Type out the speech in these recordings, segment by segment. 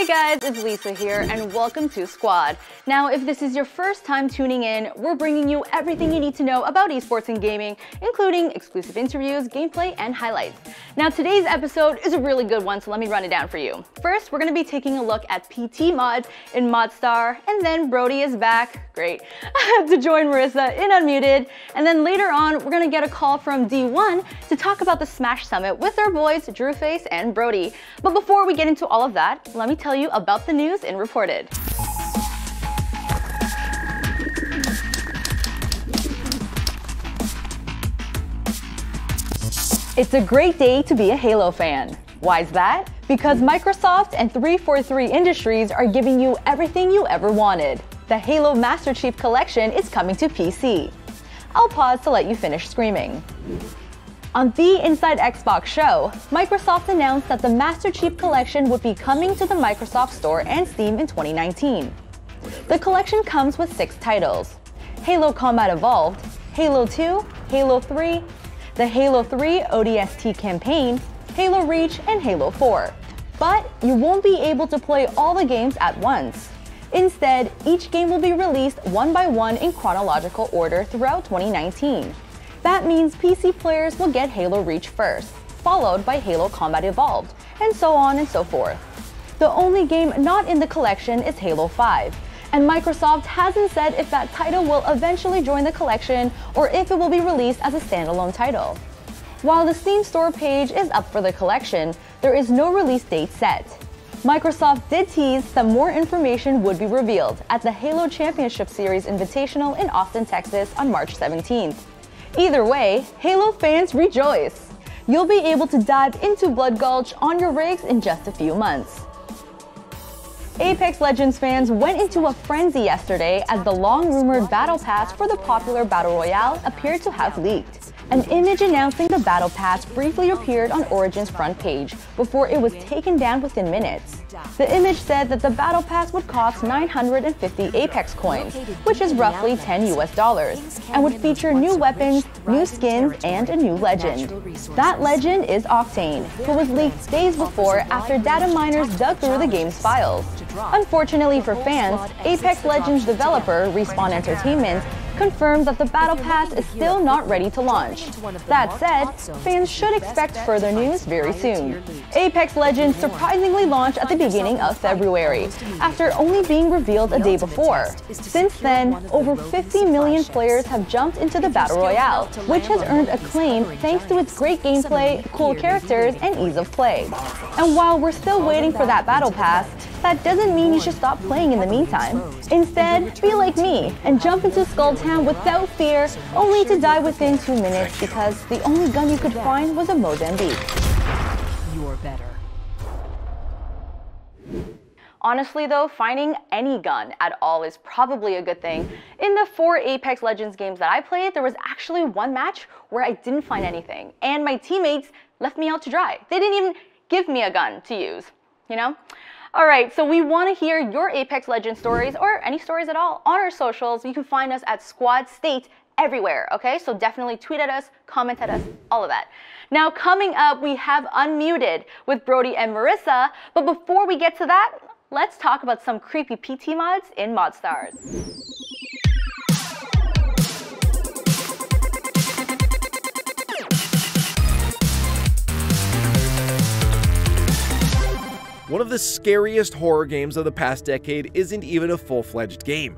Hey guys, it's Lisa here and welcome to Squad. Now, if this is your first time tuning in, we're bringing you everything you need to know about esports and gaming, including exclusive interviews, gameplay, and highlights. Now, today's episode is a really good one, so let me run it down for you. First, we're going to be taking a look at PT Mod in ModStar, and then Brody is back, great, to join Marissa in Unmuted. And then later on, we're going to get a call from D1 to talk about the Smash Summit with our boys Drewface and Brody. But before we get into all of that, let me tell you about the news in Reported. It's a great day to be a Halo fan. Why's that? Because Microsoft and 343 Industries are giving you everything you ever wanted. The Halo Master Chief Collection is coming to PC. I'll pause to let you finish screaming. On the Inside Xbox show, Microsoft announced that the Master Chief Collection would be coming to the Microsoft Store and Steam in 2019. The collection comes with 6 titles: Halo Combat Evolved, Halo 2, Halo 3, the Halo 3 ODST campaign, Halo Reach, and Halo 4. But you won't be able to play all the games at once. Instead, each game will be released one by one in chronological order throughout 2019. That means PC players will get Halo Reach first, followed by Halo Combat Evolved, and so on and so forth. The only game not in the collection is Halo 5, and Microsoft hasn't said if that title will eventually join the collection or if it will be released as a standalone title. While the Steam store page is up for the collection, there is no release date set. Microsoft did tease that more information would be revealed at the Halo Championship Series Invitational in Austin, Texas on March 17th. Either way, Halo fans rejoice! You'll be able to dive into Blood Gulch on your rigs in just a few months. Apex Legends fans went into a frenzy yesterday as the long-rumored Battle Pass for the popular Battle Royale appeared to have leaked. An image announcing the Battle Pass briefly appeared on Origin's front page before it was taken down within minutes. The image said that the Battle Pass would cost 950 Apex coins, which is roughly $10 US, and would feature new weapons, new skins, and a new legend. That legend is Octane, who was leaked days before after data miners dug through the game's files. Unfortunately for fans, Apex Legends developer Respawn Entertainment confirmed that the Battle Pass is still not ready to launch. That said, fans should expect further news very soon. Apex Legends surprisingly launched at the beginning of February, after only being revealed a day before. Since then, over 50 million players have jumped into the Battle Royale, which has earned acclaim thanks to its great gameplay, cool characters, and ease of play. And while we're still waiting for that Battle Pass, that doesn't mean you should stop playing in the meantime. Instead, be like me and jump into Skulltown without fear, only to die within 2 minutes because the only gun you could find was a Mozambique. You're better. Honestly though, finding any gun at all is probably a good thing. In the 4 Apex Legends games that I played, there was actually one match where I didn't find anything, and my teammates left me out to dry. They didn't even give me a gun to use, you know? Alright, so we want to hear your Apex Legends stories, or any stories at all, on our socials. You can find us at Squad State everywhere, okay? So definitely tweet at us, comment at us, all of that. Now coming up, we have Unmuted with Brody and Marissa, but before we get to that, let's talk about some creepy PT mods in ModStars. One of the scariest horror games of the past decade isn't even a full-fledged game.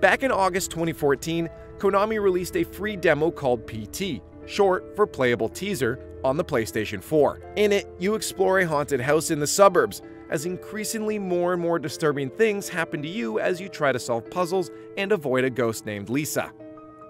Back in August 2014, Konami released a free demo called PT, short for Playable Teaser, on the PlayStation 4. In it, you explore a haunted house in the suburbs, as increasingly more and more disturbing things happen to you as you try to solve puzzles and avoid a ghost named Lisa.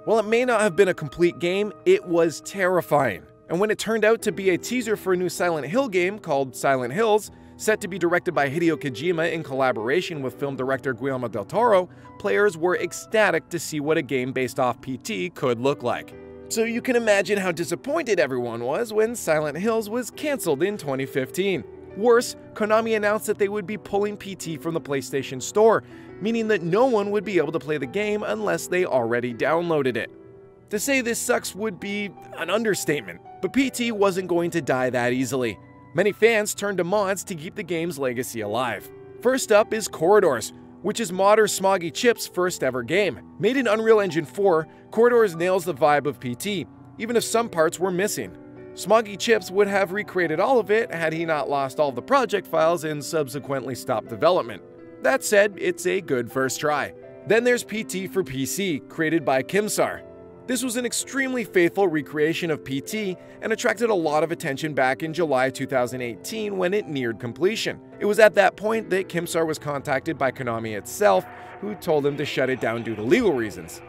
While it may not have been a complete game, it was terrifying. And when it turned out to be a teaser for a new Silent Hill game called Silent Hills, set to be directed by Hideo Kojima in collaboration with film director Guillermo del Toro, players were ecstatic to see what a game based off PT could look like. So you can imagine how disappointed everyone was when Silent Hills was cancelled in 2015. Worse, Konami announced that they would be pulling PT from the PlayStation Store, meaning that no one would be able to play the game unless they already downloaded it. To say this sucks would be an understatement, but PT wasn't going to die that easily. Many fans turned to mods to keep the game's legacy alive. First up is Corridors, which is modder Smoggy Chip's first ever game. Made in Unreal Engine 4, Corridors nails the vibe of PT, even if some parts were missing. Smoggy Chips would have recreated all of it had he not lost all the project files and subsequently stopped development. That said, it's a good first try. Then there's PT for PC, created by Kimsar. This was an extremely faithful recreation of PT and attracted a lot of attention back in July 2018 when it neared completion. It was at that point that Kimsar was contacted by Konami itself, who told him to shut it down due to legal reasons.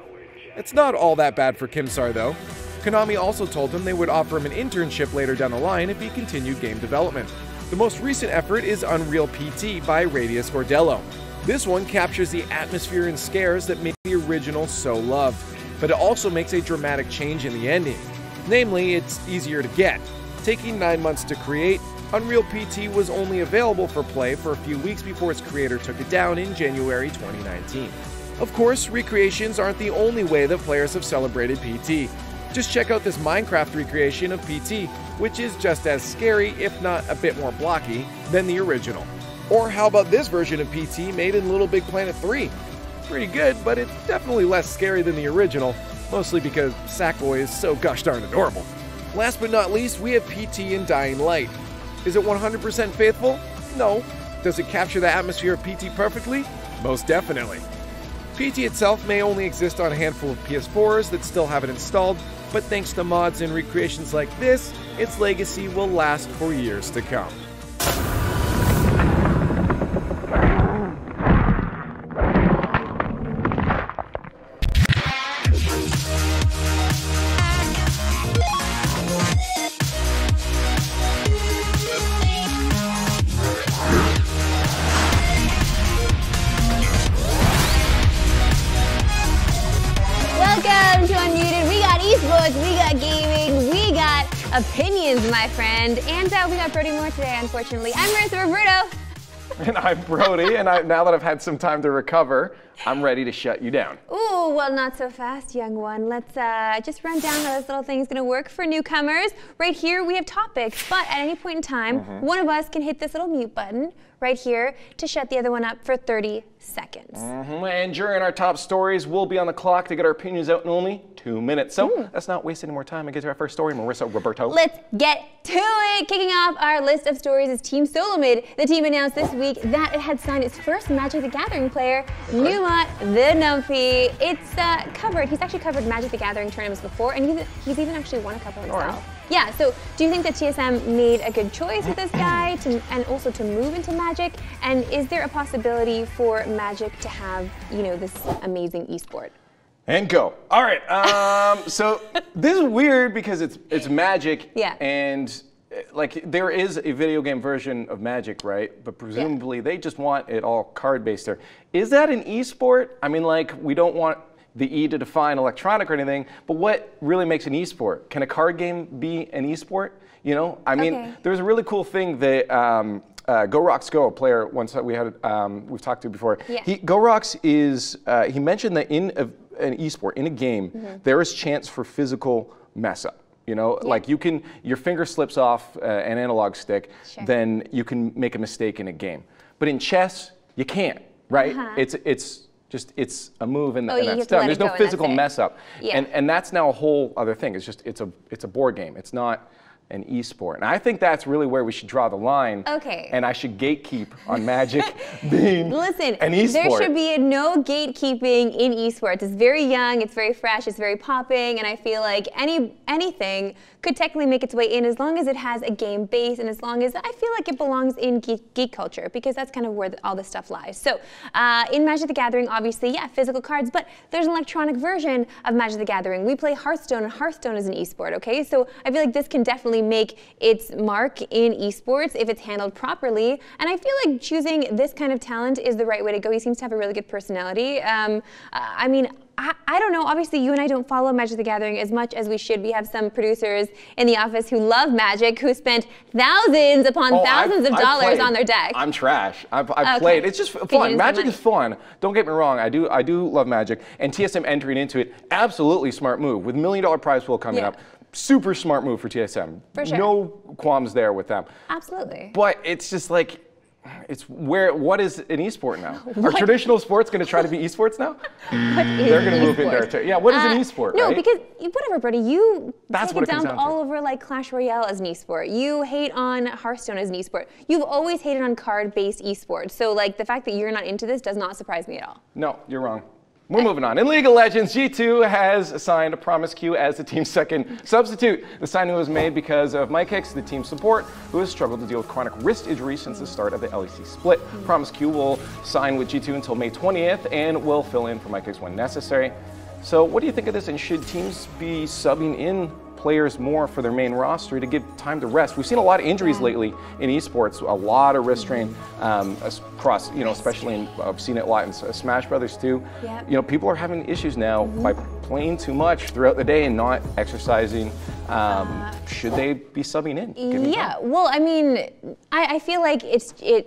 It's not all that bad for Kimsar though. Konami also told him they would offer him an internship later down the line if he continued game development. The most recent effort is Unreal PT by Radius Gordello. This one captures the atmosphere and scares that made the original so loved, but it also makes a dramatic change in the ending. Namely, it's easier to get. Taking 9 months to create, Unreal PT was only available for play for a few weeks before its creator took it down in January 2019. Of course, recreations aren't the only way that players have celebrated PT. Just check out this Minecraft recreation of PT, which is just as scary, if not a bit more blocky, than the original. Or how about this version of PT made in Little Big Planet 3? Pretty good, but it's definitely less scary than the original, mostly because Sackboy is so gosh darn adorable. Last but not least, we have PT in Dying Light. Is it 100% faithful? No. Does it capture the atmosphere of PT perfectly? Most definitely. PT itself may only exist on a handful of PS4s that still have it installed, but thanks to mods and recreations like this, its legacy will last for years to come. opinions, my friend. And we got Brody Moore today, unfortunately. I'm Marissa Roberto. And I'm Brody, and now that I've had some time to recover, I'm ready to shut you down. Ooh, well, not so fast, young one. Let's just run down how this little thing's gonna work for newcomers. Right here, we have topics, but at any point in time, one of us can hit this little mute button right here to shut the other one up for 30 seconds. And during our top stories, we'll be on the clock to get our opinions out in only 2 minutes. So let's not waste any more time and get to our first story, Marissa Roberto. Let's get to it. Kicking off our list of stories is Team Solomid. The team announced this week that it had signed its first Magic the Gathering player, Numa the Numpy. It's covered. He's actually covered Magic the Gathering tournaments before, and he's even actually won a couple himself. Yeah, so do you think that TSM made a good choice with this guy and also to move into Magic? And is there a possibility for Magic to have, you know, this amazing esport? And go. All right. So this is weird because it's Magic. Yeah. And like there is a video game version of Magic, right? But presumably they just want it all card-based there. Is that an esport? I mean, like we don't want the E to define electronic or anything, but what really makes an esport? Can a card game be an esport? You know, I mean, there's a really cool thing that GoRocksGo, a player once that we've talked to before. Yeah. GoRocks is he mentioned that in an esport, in a game, there is chance for physical mess up. You know, like your finger slips off an analog stick, then you can make a mistake in a game. But in chess, you can't, right? It's a move and that's done. There's no physical mess up. And that's now a whole other thing. It's just it's a board game. It's not an esport. And I think that's really where we should draw the line. Okay. And I should gatekeep on Magic being an esport. There should be no gatekeeping in esports. It's very young, it's very fresh, it's very popping, and I feel like anything could technically make its way in as long as it has a game base and as long as I feel like it belongs in geek culture, because that's kind of where all this stuff lies. So in Magic the Gathering, obviously, yeah, physical cards, but there's an electronic version of Magic the Gathering. We play Hearthstone, and Hearthstone is an esport, okay? So I feel like this can definitely make its mark in esports if it's handled properly, and I feel like choosing this kind of talent is the right way to go. He seems to have a really good personality. I mean, I don't know, obviously you and I don't follow Magic the Gathering as much as we should. We have some producers in the office who love Magic, who spent thousands upon thousands of dollars on their deck. I'm trash. I've played. It's just fun. Magic is fun. Don't get me wrong. I do love Magic, and TSM entering into it, absolutely smart move. With $1 million prize pool coming up, super smart move for TSM. For sure. No qualms there with them. Absolutely. But it's just like, what is an esport now? Are traditional sports going to try to be esports now? They're going to move into it. Yeah, what is an esport? No, right? because whatever, Brody, you take it down all over like Clash Royale as an esport. You hate on Hearthstone as an esport. You've always hated on card-based esports. So like the fact that you're not into this does not surprise me at all. No, you're wrong. We're moving on. In League of Legends, G2 has assigned PromiseQ as the team's second substitute. The signing was made because of Mikyx, the team's support, who has struggled to deal with chronic wrist injury since the start of the LEC split. PromiseQ will sign with G2 until May 20th and will fill in for Mikyx when necessary. So what do you think of this, and should teams be subbing in players more for their main roster to give time to rest? We've seen a lot of injuries lately in esports, a lot of wrist strain across, you know, especially I've seen it a lot in Smash Brothers too. You know, people are having issues now by playing too much throughout the day and not exercising. Should they be subbing in? Yeah, well, I mean, I feel like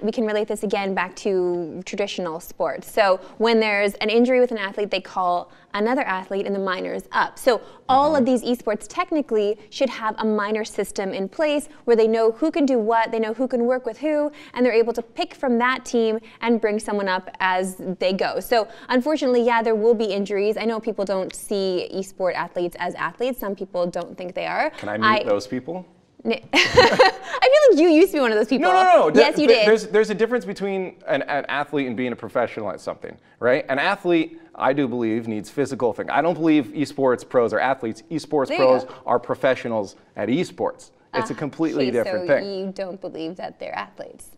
we can relate this again back to traditional sports. So when there's an injury with an athlete, they call another athlete and the minors up. So all of these esports technically should have a minor system in place where they know who can do what, they know who can work with who, and they're able to pick from that team and bring someone up as they go. So unfortunately, yeah, there will be injuries. I know people don't see esport athletes as athletes. Some people don't think they are. Can I meet those people? I feel like you used to be one of those people. No. Yes, you did. There's a difference between an athlete and being a professional at something, right? An athlete, I do believe, needs physical thing. I don't believe esports pros are athletes. Esports pros are professionals at esports. It's a completely different thing. So you don't believe that they're athletes?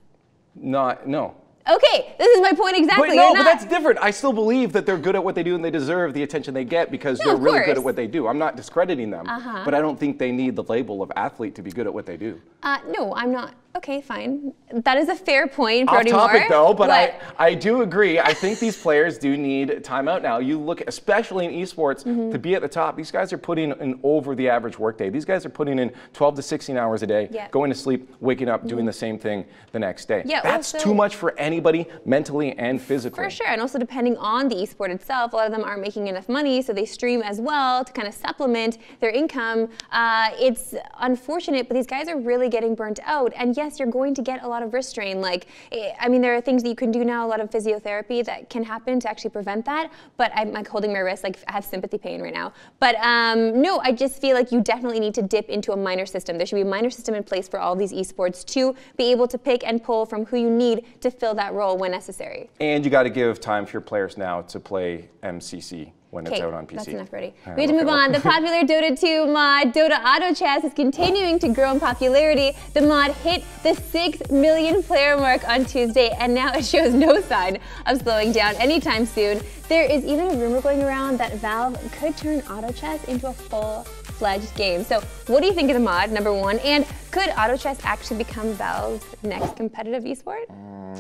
No. Okay, this is my point exactly. But that's different. I still believe that they're good at what they do and they deserve the attention they get because they're really good at what they do. I'm not discrediting them, but I don't think they need the label of athlete to be good at what they do. No, I'm not Okay, fine. That is a fair point, Brody Off topic Moore. though, but I do agree. I think these players do need timeout now. You look, especially in esports, to be at the top. These guys are putting in over the average workday. These guys are putting in 12 to 16 hours a day, going to sleep, waking up, doing the same thing the next day. Yeah, that's also, too much for anybody, mentally and physically. For sure, and also depending on the esport itself, a lot of them aren't making enough money, so they stream as well to kind of supplement their income. It's unfortunate, but these guys are really getting burnt out. And yes, you're going to get a lot of wrist strain. Like, I mean, there are things that you can do now, a lot of physiotherapy that can happen to actually prevent that. But I'm like holding my wrist, like I have sympathy pain right now. But no, I just feel like you definitely need to dip into a minor system. There should be a minor system in place for all these esports to be able to pick and pull from who you need to fill that role when necessary. And you got to give time for your players now to play MCC when it's out on PC. That's enough, Brody. We have to move on. The popular Dota 2 mod, DOTA Auto Chess, is continuing to grow in popularity. The mod hit the 6 million player mark on Tuesday, and now it shows no sign of slowing down anytime soon. There is even a rumor going around that Valve could turn Auto Chess into a full-fledged game. So what do you think of the mod, number one? And could Auto Chess actually become Valve's next competitive esport?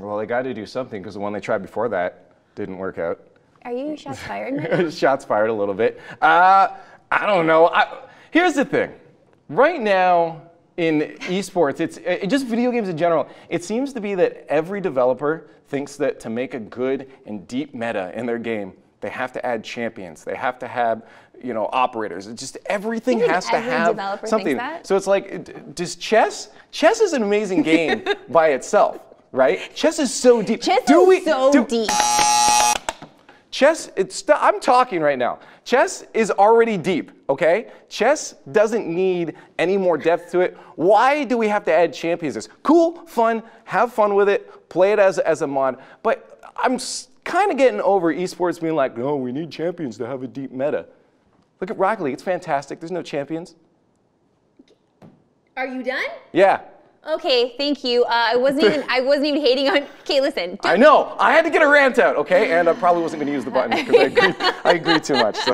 Well, they got to do something because the one they tried before that didn't work out. Are you shots fired? Shots fired a little bit. I don't know. Here's the thing. Right now in esports, it's just video games in general, it seems to be that every developer thinks that to make a good and deep meta in their game, they have to add champions. They have to have, you know, operators. It's just everything has to have something. So it's like, does chess? Chess is an amazing game by itself, right? Chess is so deep. Chess is so deep. Chess, I'm talking right now. Chess is already deep, okay? Chess doesn't need any more depth to it. Why do we have to add champions? It's cool, fun, have fun with it, play it as a mod. But I'm kind of getting over esports being like, no, we need champions to have a deep meta. Look at Rocket League, it's fantastic. There's no champions. Are you done? Yeah. Okay, thank you. I wasn't even hating on. Okay, listen. I know. I had to get a rant out, okay? And I probably wasn't going to use the button because I agree too much. So.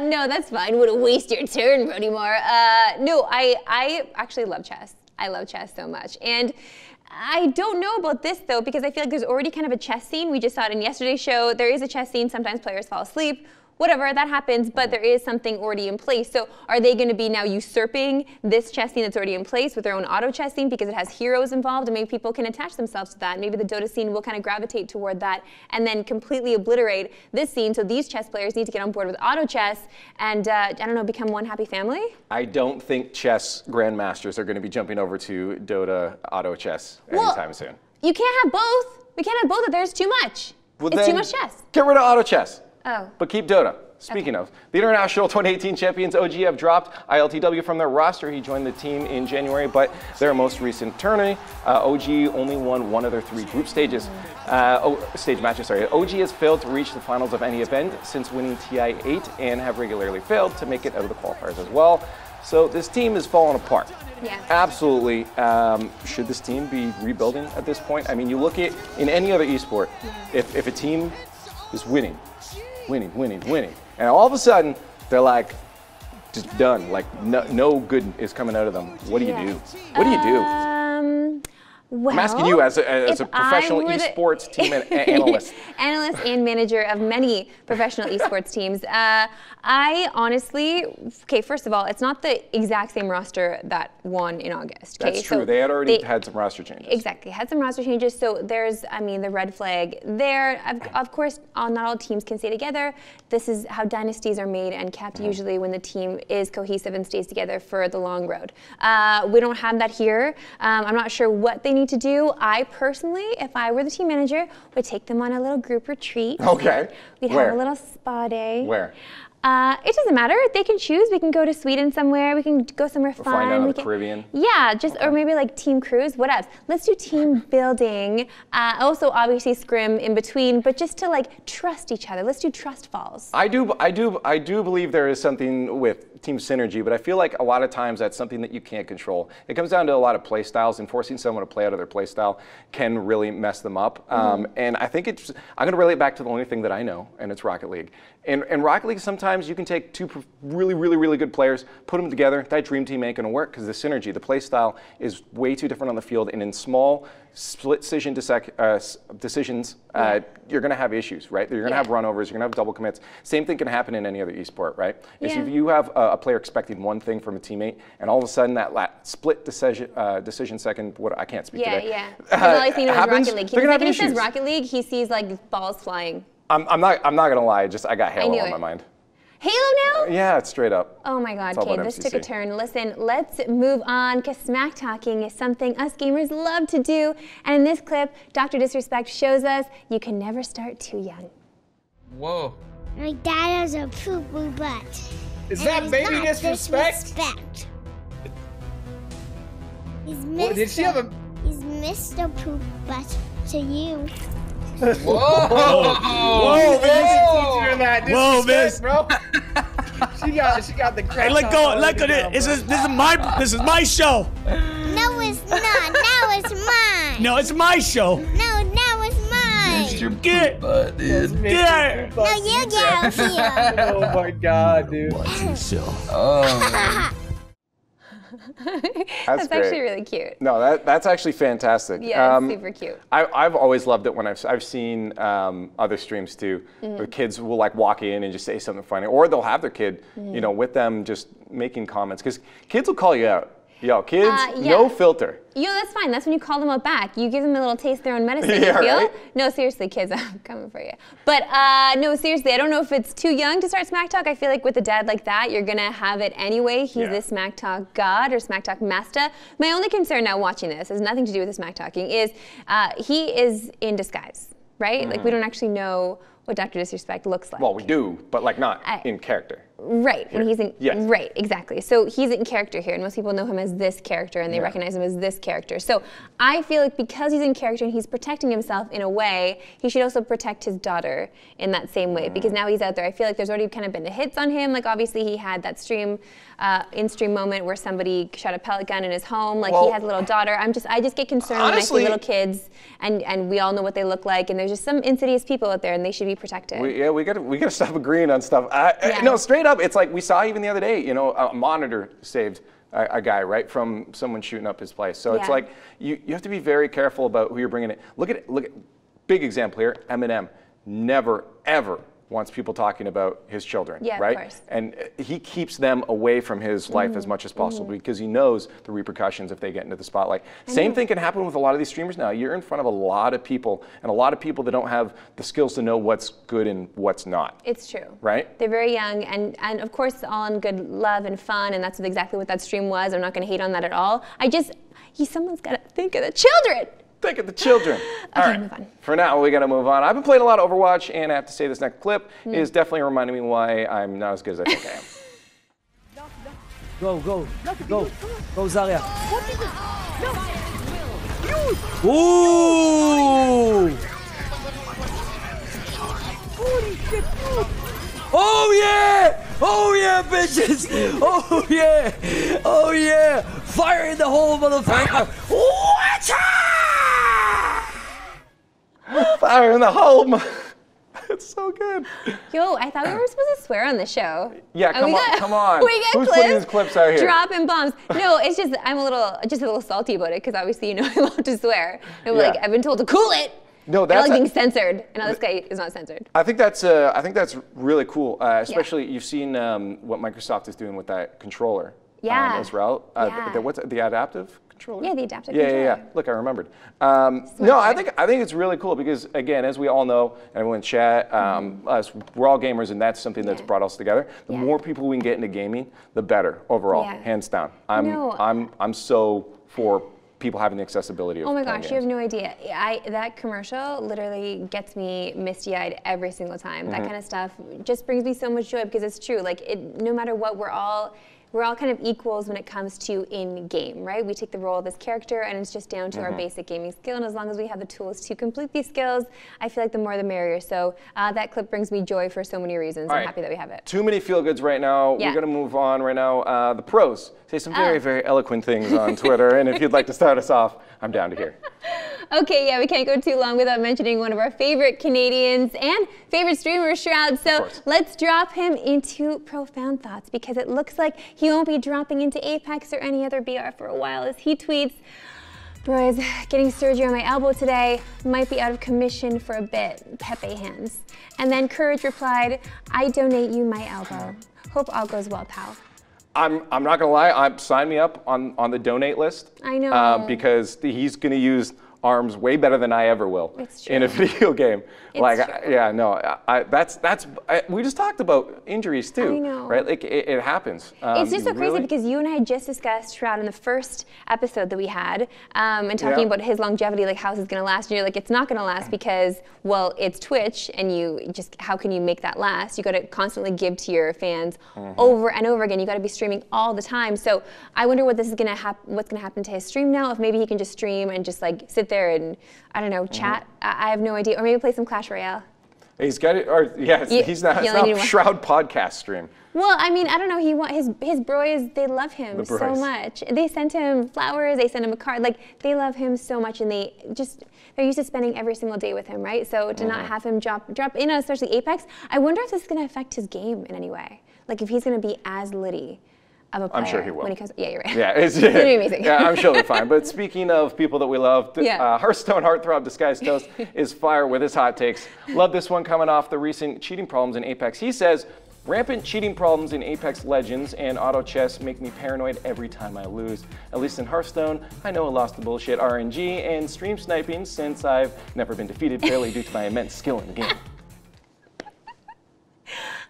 No, that's fine. Wouldn't waste your turn, Brody Moore. No, I actually love chess. I love chess so much. And I don't know about this, though, because I feel like there's already kind of a chess scene. We just saw it in yesterday's show. There is a chess scene. Sometimes players fall asleep. Whatever, that happens, but there is something already in place. So are they going to be now usurping this chess scene that's already in place with their own auto chess scene because it has heroes involved, and maybe people can attach themselves to that? Maybe the Dota scene will kind of gravitate toward that and then completely obliterate this scene. So these chess players need to get on board with auto chess and, I don't know, become one happy family? I don't think chess grandmasters are going to be jumping over to Dota Auto Chess anytime soon. You can't have both. We can't have both. There's too much. Well, it's too much chess. Get rid of auto chess. Oh. But keep Dota. Speaking of, the International 2018 champions OG have dropped ILTW from their roster. He joined the team in January, but their most recent tourney, OG only won one of their 3 group stages, stage matches. Sorry, OG has failed to reach the finals of any event since winning TI8 and have regularly failed to make it out of the qualifiers as well. So this team is falling apart. Yeah. Absolutely. Should this team be rebuilding at this point? I mean, you look at in any other esport, if a team is winning, and all of a sudden they're like just done, like no good is coming out of them. What do you do? What do you do? Well, I'm asking you as a professional esports team analyst. Analyst and manager of many professional esports teams. I honestly, okay, first of all, it's not the exact same roster that won in August. Okay? That's true. So they had already had some roster changes. Exactly. Had some roster changes. So there's, I mean, the red flag there. Of course, not all teams can stay together. This is how dynasties are made and kept usually when the team is cohesive and stays together for the long road. We don't have that here. I'm not sure what they need to do. I personally, if I were the team manager, would take them on a little group retreat. Okay. We'd have a little spa day. Where? It doesn't matter. They can choose. We can go to Sweden somewhere. We can go somewhere fun. Fly down to the Caribbean. Yeah, just or maybe like team cruise. What else? Let's do team building. Also, obviously scrim in between, but just to like trust each other. Let's do trust falls. I do believe there is something with team synergy, but I feel like a lot of times that's something that you can't control. It comes down to a lot of play styles, and forcing someone to play out of their play style can really mess them up. And I think I'm going to relate back to the only thing that I know, and it's Rocket League. And Rocket League sometimes sometimes you can take two really good players, put them together. That dream team ain't going to work because the synergy, the play style is way too different on the field, and in small split decision decisions, you're going to have issues, right? You're going to have runovers, you're going to have double commits. Same thing can happen in any other esport, right? If you have a player expecting one thing from a teammate, and all of a sudden that split decision second, I can't speak today. Because all I see is happens, Rocket League. They're gonna have When he issues. says Rocket League, he sees like balls flying. I'm not going to lie, I got Halo on my mind. Halo now? Yeah, it's straight up. Oh my God, It's all Kate, about this took FCC. a turn. Listen, let's move on, because smack talking is something us gamers love to do. And in this clip, Dr. Disrespect shows us you can never start too young. Whoa. My dad has a poo-poo butt. Is And that it's baby not disrespect? He's What, did she have a... He's Mr. Poop Butt to you. Whoa! Whoa, man! That Whoa, miss. bro. she got the crack. Hey, let go of it. This is my show. No, it's not. Now it's mine. No, it's my show. No, now it's mine. Mr. Get Butt, dude. Get No, you get out here. Oh my God, dude. Oh. That's great. actually really cute. No, that's actually fantastic. Yeah, it's super cute. I've always loved it when I've seen other streams too, where kids will like walk in and just say something funny, or they'll have their kid, you know, with them just making comments, because kids will call you out. Yo, kids, no filter. Yo, that's fine. That's when you call them out back. You give them a little taste of their own medicine. Yeah, you feel? right? No, seriously, kids, I'm coming for you. But no, seriously, I don't know if it's too young to start Smack Talk. I feel like with a dad like that, you're gonna have it anyway. He's the Smack Talk god or Smack Talk master. My only concern now watching this has nothing to do with the Smack Talking is he is in disguise, right? Like we don't actually know what Dr. Disrespect looks like. Well, we do, but like not in character. Right, when he's in, right, exactly. So he's in character here, and most people know him as this character, and they recognize him as this character. So I feel like because he's in character and he's protecting himself in a way, he should also protect his daughter in that same way, because now he's out there. I feel like there's already kind of been hits on him. Like obviously he had that in-stream moment where somebody shot a pellet gun in his home. Like he has a little daughter. I just get concerned honestly, when I see little kids, and we all know what they look like, and there's just some insidious people out there, and they should be protected. We gotta stop agreeing on stuff. No, straight up, it's like we saw even the other day. You know, a monitor saved a guy, right, from someone shooting up his place. So it's like you have to be very careful about who you're bringing in. Look at big example here. Eminem never ever wants people talking about his children, right? Of course. And he keeps them away from his life as much as possible because he knows the repercussions if they get into the spotlight. Same thing can happen with a lot of these streamers now. You're in front of a lot of people, and a lot of people that don't have the skills to know what's good and what's not. It's true. Right? They're very young, and of course it's all in good love and fun, and that's exactly what that stream was. I'm not going to hate on that at all. Someone's got to think of the children. Think of the children. All right. Move on. For now, we got to move on. I've been playing a lot of Overwatch, and I have to say this next clip is definitely reminding me why I'm not as good as I think I am. Go, Zarya. Ooh! Oh yeah! Oh yeah, bitches! Oh yeah! Oh yeah! Fire in the hole, motherfucker! Fire in the hole! It's so good. Yo, I thought we were supposed to swear on the show. Yeah, come on. We get Who's clips, putting these clips out here? dropping bombs. No, it's just I'm a little salty about it because obviously you know I love to swear. And like I've been told to cool it. No, and I that's like being censored, and now this guy is not censored. I think that's really cool. Especially you've seen what Microsoft is doing with that controller. Yeah. As well. Yeah. What's the adaptive controller? Yeah, the adaptive controller. Yeah. Look, I remembered. No, I think it's really cool because again, as we all know, everyone in chat, we're all gamers, and that's something that's brought us together. The more people we can get into gaming, the better overall, hands down. I'm so for people having the accessibility of Oh my playing gosh, games. you have no idea. That commercial literally gets me misty-eyed every single time. That kind of stuff just brings me so much joy because it's true. Like no matter what, we're all kind of equals when it comes to in-game, right? We take the role of this character, and it's just down to our basic gaming skill. And as long as we have the tools to complete these skills, I feel like the more the merrier. So that clip brings me joy for so many reasons. I'm happy that we have it. Too many feel-goods right now. Yeah. We're going to move on right now. The pros say some very, very eloquent things on Twitter, and if you'd like to start us off, I'm down to hear. Okay, yeah, we can't go too long without mentioning one of our favorite Canadians and favorite streamers, Shroud. So let's drop him into profound thoughts because it looks like he won't be dropping into Apex or any other BR for a while as he tweets, "Boys, getting surgery on my elbow today, might be out of commission for a bit, Pepe hands." And then Courage replied, "I donate you my elbow. Hope all goes well, pal." I'm not gonna lie. Sign me up on the donate list. I know. Because he's gonna use arms way better than I ever will in a video game. Yeah, no, we just talked about injuries too, I know. right? Like it happens. It's just so crazy because you and I just discussed Shroud in the first episode that we had, and talking about his longevity, like how's this gonna last? And you're like, it's not gonna last because, well, it's Twitch, and how can you make that last? You got to constantly give to your fans over and over again. You got to be streaming all the time. So I wonder what what's gonna happen to his stream now. If maybe he can just stream and just like sit there and I don't know, chat. I have no idea, or maybe play some Clash Royale. He's got it, or yeah, he's not Shroud podcast stream. Well, I mean, I don't know. His bros, they love him so much. They sent him flowers. They sent him a card. Like they love him so much, and they're used to spending every single day with him, right? So to not have him drop in, especially Apex, I wonder if this is going to affect his game in any way. Like if he's going to be as litty of a player. I'm sure he will. When he comes, yeah, you're right. Yeah, it's gonna be amazing. Yeah, I'm sure they're fine. But speaking of people that we love, Hearthstone Heartthrob Disguised Toast is fire with his hot takes. Love this one coming off the recent cheating problems in Apex. He says, "Rampant cheating problems in Apex Legends and auto chess make me paranoid every time I lose. At least in Hearthstone, I know I lost the bullshit RNG and stream sniping since I've never been defeated fairly due to my immense skill in the game."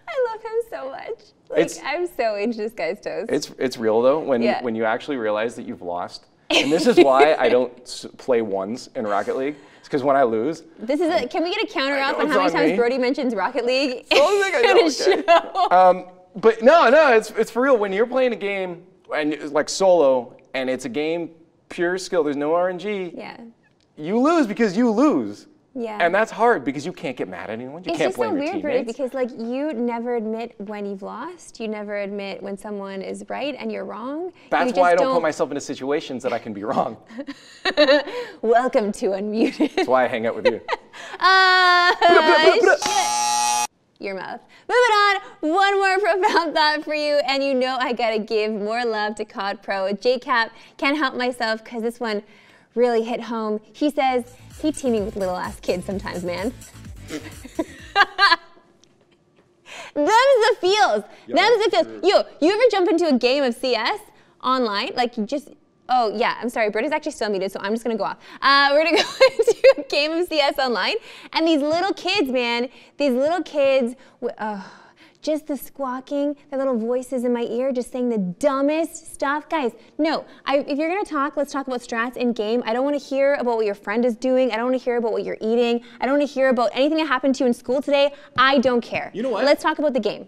I love him so much. Like, I'm so into this guy's toast. It's real though when you actually realize that you've lost. And this is why I don't play ones in Rocket League. It's because when I lose. Can we get a counter off on how many times Brody mentions Rocket League? But no, it's for real. When you're playing a game and like solo and it's a game pure skill, there's no RNG. Yeah. You lose because you lose. Yeah. And that's hard because you can't get mad at anyone. You can't blame your teammates. It's just so weird, Brody, because like you never admit when you've lost. You never admit when someone is right and you're wrong. That's why I don't put myself into situations that I can be wrong. Welcome to Unmuted. That's why I hang out with you. Your mouth. Moving on, one more profound thought for you, and you know I gotta give more love to COD Pro. JCap, can't help myself because this one really hit home. He says, he teaming with little ass kids sometimes, man. Them's the feels. Them's the feels. Yo, you ever jump into a game of CS online? Like you just, oh yeah, I'm sorry, Britta's actually still muted, so I'm just gonna go off. We're gonna go into a game of CS online, and these little kids, man, just the squawking, the little voices in my ear, just saying the dumbest stuff. Guys, no, if you're gonna talk, let's talk about strats in game. I don't wanna hear about what your friend is doing. I don't wanna hear about what you're eating. I don't wanna hear about anything that happened to you in school today. I don't care. You know what? Let's talk about the game. You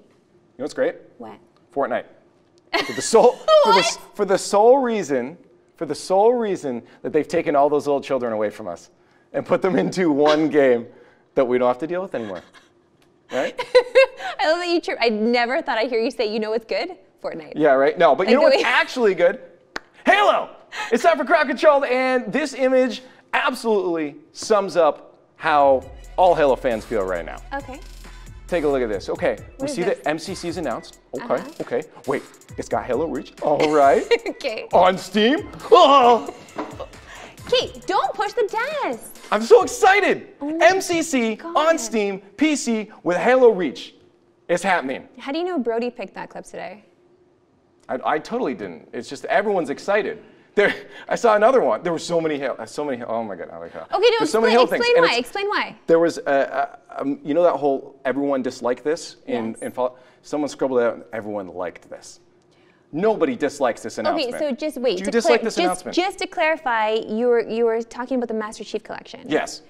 know what's great? What? Fortnite. For the sole reason that they've taken all those little children away from us and put them into one game that we don't have to deal with anymore. Right? I love that you chirp. I never thought I'd hear you say, you know what's good? Fortnite. Yeah, right? No, but you know what's actually good? Halo! It's time for Crowd Control, and this image absolutely sums up how all Halo fans feel right now. Okay. Take a look at this. Okay, we see that MCC's announced. Okay, okay. Wait, it's got Halo Reach. All right. Okay. On Steam. Oh! Kate, don't push the desk. I'm so excited. MCC on Steam, PC with Halo Reach. It's happening. How do you know Brody picked that clip today? I totally didn't. It's just everyone's excited. I saw another one. There were so many Halo. Oh my God. Okay, no, explain why. There was, you know that whole everyone disliked this in Fallout? Someone scribbled out, everyone liked this. Nobody dislikes this announcement. Okay, so just wait. Do you dislike this announcement? Just to clarify, you were talking about the Master Chief Collection. Yes.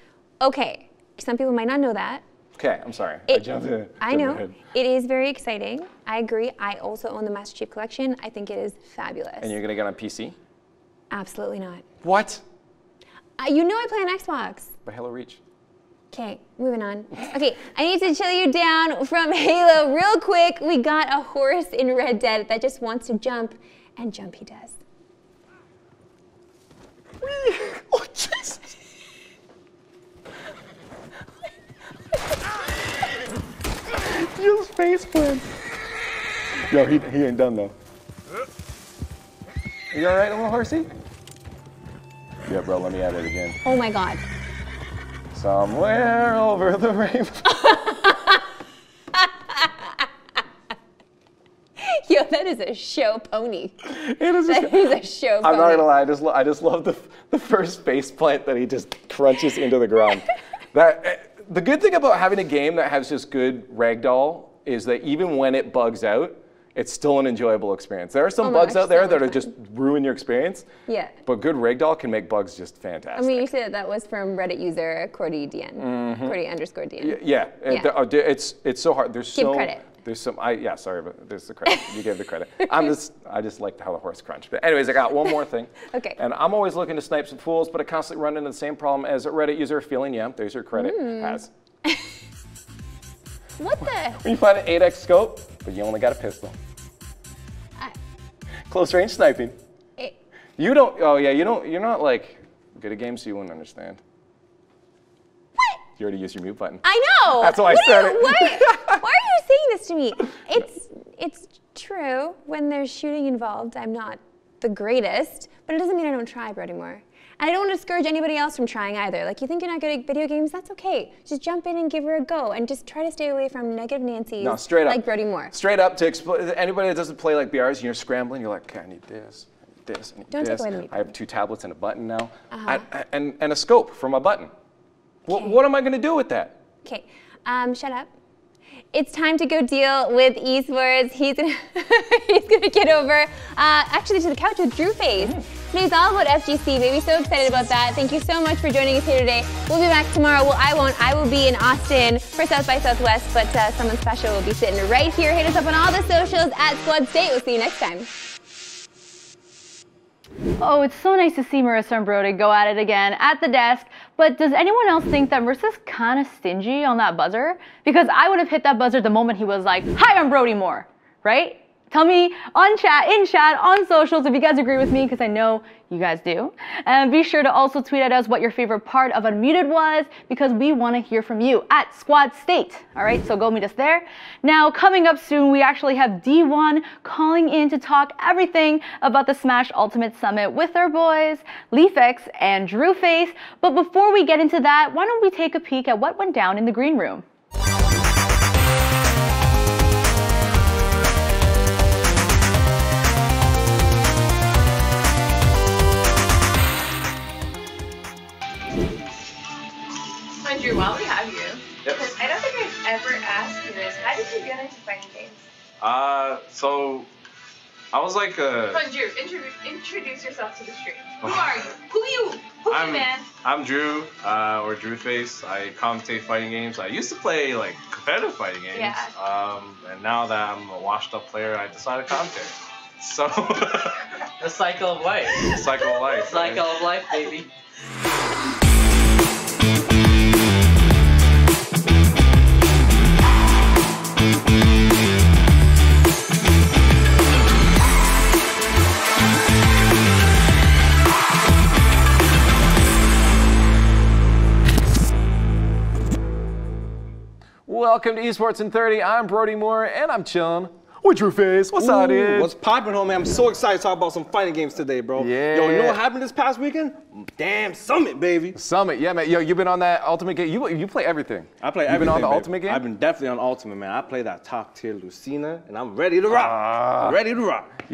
Okay, some people might not know that. Okay, I'm sorry. I jumped in. I know. It is very exciting. I agree. I also own the Master Chief Collection. I think it is fabulous. And you're going to get on PC? Absolutely not. What? You know I play on Xbox. By Halo Reach. Okay, moving on. Okay, I need to chill you down from Halo real quick. We got a horse in Red Dead that just wants to jump, and jump he does. Oh, Jesus. Just faceplant. Yo, he ain't done though. You all right, little horsey? Yeah, bro, let me at it again. Oh my God. Somewhere over the rainbow. Yo, that is a show pony. It is That is a show pony. I'm not gonna lie, I just love the first face plant that he just crunches into the ground. The good thing about having a game that has just good ragdoll is that even when it bugs out, it's still an enjoyable experience. There are some bugs out there that are just ruin your experience. Yeah. But good ragdoll can make bugs just fantastic. I mean, you said that was from Reddit user CordyDN. Cordy_DN. Yeah. It's so hard. Give credit. There's some. Sorry, but there's the credit. You gave the credit. I just like how the horse crunch. But anyways, I got one more thing. Okay. And I'm always looking to snipe some fools, but I constantly run into the same problem as a Reddit user feeling. Yeah, there's your credit. Has. What the? When you find an 8x scope, but you only got a pistol. Close range sniping. You don't. Oh yeah, you don't. You're not like good at games, so you wouldn't understand. What? You already used your mute button. I know. That's why I said it. Why are you saying this to me? It's true. When there's shooting involved, I'm not the greatest, but it doesn't mean I don't try, Brody Moore. And I don't want to discourage anybody else from trying either. Like, you think you're not good at video games? That's okay. Just jump in and give her a go, and just try to stay away from negative Nancy's. No, straight up. Like Brody Moore. Straight up to anybody that doesn't play like BRs, and you're scrambling, you're like, okay, I need this, I need this, I need Don't this. take away the mute I have 2 tablets and a button now, and a scope for my button. Okay. What am I gonna do with that? Okay, shut up. It's time to go deal with esports. He's gonna get over actually to the couch with Drewface. Today's all about FGC, baby. So excited about that. Thank you so much for joining us here today. We'll be back tomorrow. Well, I won't. I will be in Austin for South by Southwest, but someone special will be sitting right here. Hit us up on all the socials at Squad State. We'll see you next time. Oh, it's so nice to see Marissa and Brody go at it again at the desk. But does anyone else think that Marissa's kind of stingy on that buzzer? Because I would have hit that buzzer the moment he was like, "Hi, I'm Brody Moore," right? Tell me in chat, on socials if you guys agree with me, because I know you guys do. And be sure to also tweet at us what your favorite part of Unmuted was, because we want to hear from you at Squad State. All right, so go meet us there. Now, coming up soon, we actually have D1 calling in to talk everything about the Smash Ultimate Summit with our boys, Mikyx and Drewface. But before we get into that, why don't we take a peek at what went down in the green room? Drew, while we have you, Yep. I don't think I've ever asked you this. How did you get into fighting games? So I was like Come on, Drew, introduce yourself to the stream. Who are you? Who's you, man? I'm Drew, or Drewface. I commentate fighting games. I used to play like competitive fighting games. Yeah. And now that I'm a washed up player, I decided to commentate. So The cycle of life. the cycle of life. Cycle of life, baby. Welcome to Esports in 30. I'm Brody Moore, and I'm chilling with Drewface. What's up, dude? What's poppin', homie? I'm so excited to talk about some fighting games today, bro. Yeah. Yo, you know what happened this past weekend? Damn, Summit, baby. Summit, yeah, man. Yo, you've been on that Ultimate game. You play everything. I play everything, You've been on the baby. Ultimate game? I've been definitely on Ultimate, man. I play that top tier Lucina, and I'm ready to rock. Ready to rock.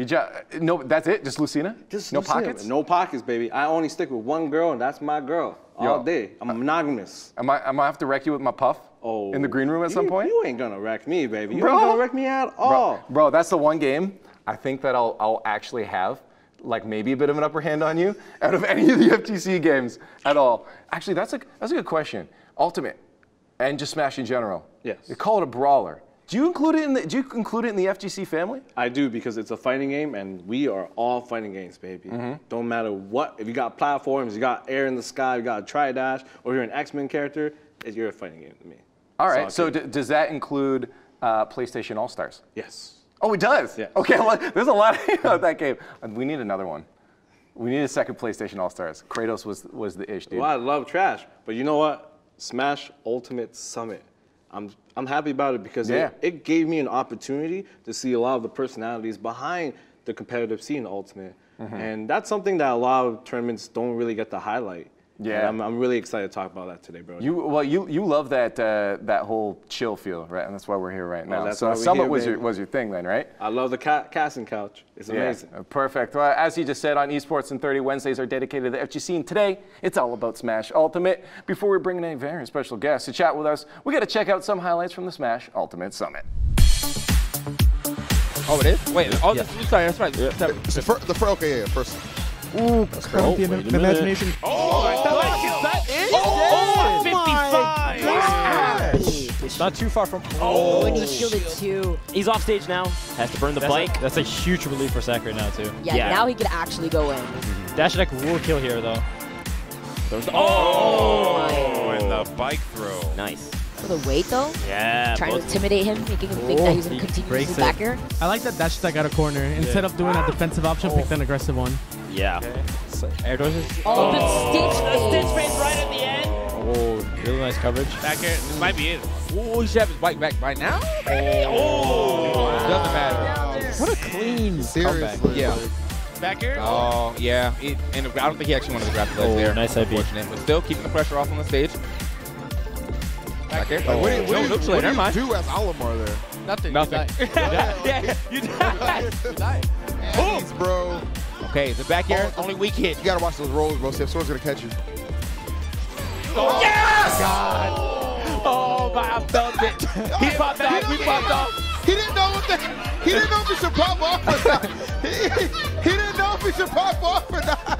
No, that's it? Just Lucina? Just no Lucina, pockets? man. No pockets, baby. I only stick with one girl, and that's my girl. All day. I'm monogamous. Am I have to wreck you with my puff? Oh, in the green room at some point? You ain't gonna wreck me, baby. You Bro. ain't gonna wreck me at all. Bro, that's the one game I think that I'll actually have like maybe a bit of an upper hand on you out of any of the FGC games at all. Actually, that's a good question. Ultimate and just Smash in general. Yes. You call it a brawler. Do you include it in the FGC family? I do, because it's a fighting game, and we are all fighting games, baby. Don't matter what. If you got platforms, you got air in the sky, you got a tri-dash, or you're an X-Men character, you're a fighting game to me. All right. So does that include PlayStation All-Stars? Yes. Oh, it does? Yes. Okay, well, there's a lot of that game. We need another one. We need a second PlayStation All-Stars. Kratos was the ish, dude. Well, I love trash, but you know what? Smash Ultimate Summit. I'm happy about it because it gave me an opportunity to see a lot of the personalities behind the competitive scene Ultimate. And that's something that a lot of tournaments don't really get to highlight. Yeah, I'm really excited to talk about that today, bro. You love that whole chill feel, right? And that's why we're here right now. So Summit was your thing then, right? I love the casting couch. It's amazing. Perfect. Well, as you just said, on Esports in 30 Wednesdays are dedicated to the FGC, and today it's all about Smash Ultimate. Before we bring in a very special guest to chat with us, we got to check out some highlights from the Smash Ultimate Summit. Oh, it is? Wait, sorry, that's right. Yeah. Okay, yeah, first. Ooh, the imagination. Oh, that is 55. It's not too far from. And he's shielded too. He's off stage now. Has to burn the bike. That's a huge relief for Sack right now too. Yeah, now he can actually go in. Dash attack will kill here though. And the bike throw. Nice. For the weight though? Yeah. Trying to intimidate him, making him think that he's going to continue his back air. I like that dash attack out of corner. Instead of doing a defensive option, picked an aggressive one. Yeah. So, air dodges. The stitch face right at the end. Oh, really nice coverage. Back here, this might be it. Oh, he should have his bike back right now. Doesn't matter. What a clean comeback. Yeah. Back here? Oh, yeah. And I don't think he actually wanted to grab the leg there. Nice idea. But still keeping the pressure off on the stage. Back here. What do you do as Olimar there? Nothing. Yeah, you died. You died. Jeez, bro. Okay, the back air, only weak hit. You gotta watch those rolls, bro. See if someone's gonna catch you. Oh, yes! God. Oh, my, I felt it. He popped off. We popped off. He didn't know he didn't know if he should pop off or not. He didn't know if he should pop off or not.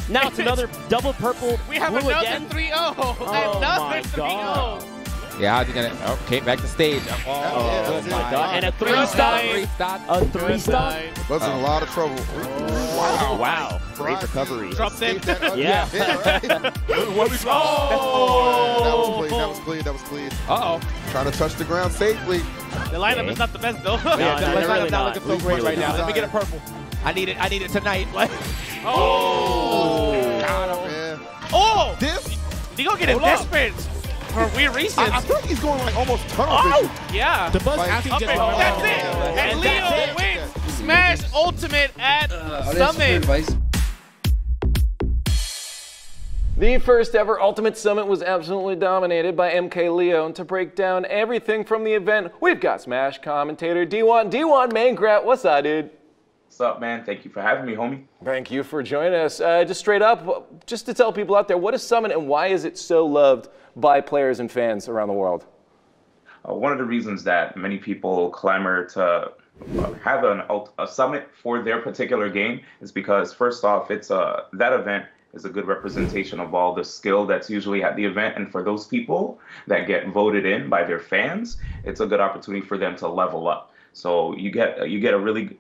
Now it's another double purple. We have blue another again. 3-0. Oh my God. Yeah, how's he gonna? Okay, back to stage. Oh my God! And a three-stop. A three-stop. Was in a lot of trouble. Wow. Great recovery. Dropped in. Yeah. What we That was clean. Uh-oh. Trying to touch the ground safely. The lineup is not the best though. Yeah, they're let's really not looking so great right now. Let me get a purple. I need it tonight. Oh! Got him, man. Oh! This? He gonna get desperate for weird reasons. I feel like he's going like almost tunnel vision. Yeah. The buzz actually Up just and that's it. And Leo wins Smash Ultimate at Summit. The first ever Ultimate Summit was absolutely dominated by MK Leo, and to break down everything from the event, we've got Smash commentator D1. D1, main crap, what's up, dude? What's up, man? Thank you for having me, homie. Thank you for joining us. Just straight up, just to tell people out there, what is Summit and why is it so loved by players and fans around the world? One of the reasons that many people clamor to have a Summit for their particular game is because, first off, it's that event is a good representation of all the skill that's usually at the event, and for those people that get voted in by their fans, it's a good opportunity for them to level up. So you get a really,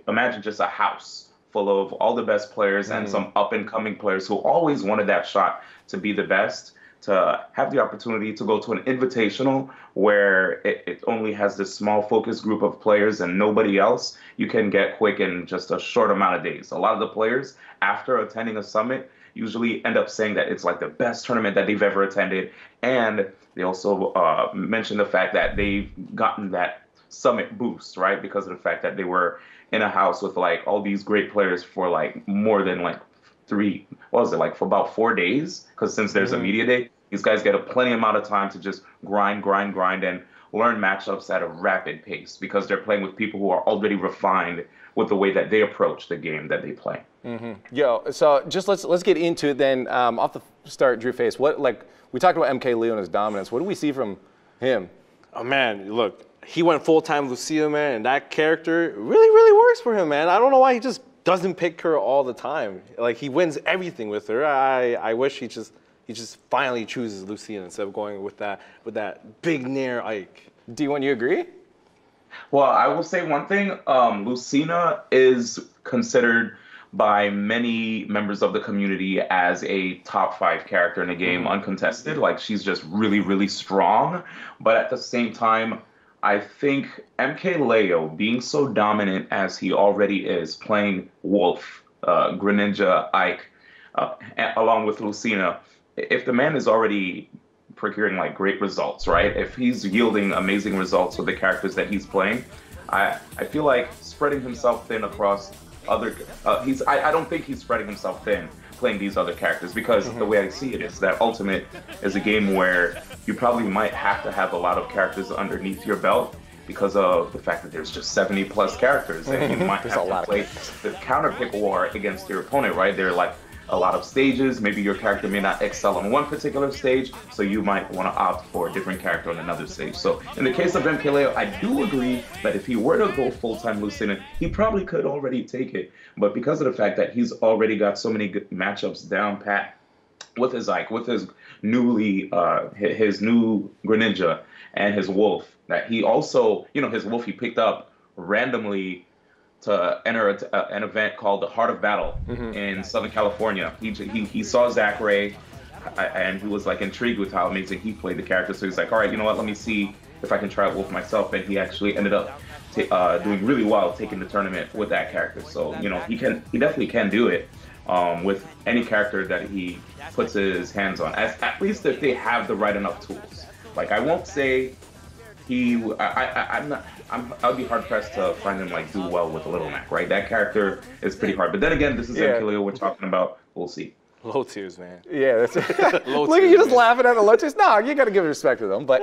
imagine just a house full of all the best players and some up-and-coming players who always wanted that shot to be the best, to have the opportunity to go to an invitational where it only has this small focus group of players and nobody else. You can get quick in just a short amount of days. A lot of the players, after attending a summit, usually end up saying that it's like the best tournament that they've ever attended. And they also mention the fact that they've gotten that summit boost, right? Because of the fact that they were in a house with like all these great players for like more than like for about 4 days, because since there's a media day, these guys get a plenty amount of time to just grind and learn matchups at a rapid pace because they're playing with people who are already refined with the way that they approach the game that they play. Yo, so just let's get into it then. Off the start, Drewface, what, like, we talked about MK Leo and his dominance. What do we see from him? Oh man, look, he went full-time Lucia, man, and that character really works for him, man. I don't know why he just doesn't pick her all the time. Like, he wins everything with her. I wish he just finally chooses Lucia instead of going with that big Nair Ike. D1, you agree? Well, I will say one thing. Lucina is considered by many members of the community as a top 5 character in the game, uncontested. Like, she's just really strong. But at the same time, I think MK Leo, being so dominant as he already is, playing Wolf, Greninja, Ike, along with Lucina, if the man is already procuring like great results, right? If he's yielding amazing results with the characters that he's playing, I feel like spreading himself thin across other, I don't think he's spreading himself thin playing these other characters, because the way I see it is that Ultimate is a game where you probably might have to have a lot of characters underneath your belt because of the fact that there's just 70 plus characters, and you might have to play the counter pick war against your opponent, right? There are like a lot of stages. Maybe your character may not excel on one particular stage, so you might want to opt for a different character on another stage. So in the case of MKLeo, I do agree that if he were to go full-time Lucina, he probably could already take it. But because of the fact that he's already got so many good matchups down pat with his Ike, with his his new Greninja and his Wolf, that he also, his Wolf he picked up randomly to enter an event called the Heart of Battle in Southern California. He saw Zach Ray, and he was like intrigued with how amazing he played the character. So he's like, all right, you know what? Let me see if I can try Wolf myself. And he actually ended up doing really well taking the tournament with that character. So he definitely can do it with any character that he puts his hands on. At least if they have the right enough tools. Like I won't say I'd be hard pressed to find him like do well with Little Mac, right? That character is pretty hard. But then again, this is MKLeo we're talking about. We'll see. Low tiers, man. Yeah, that's it. Look at you just laughing at the low tiers. No, you got to give respect to them. But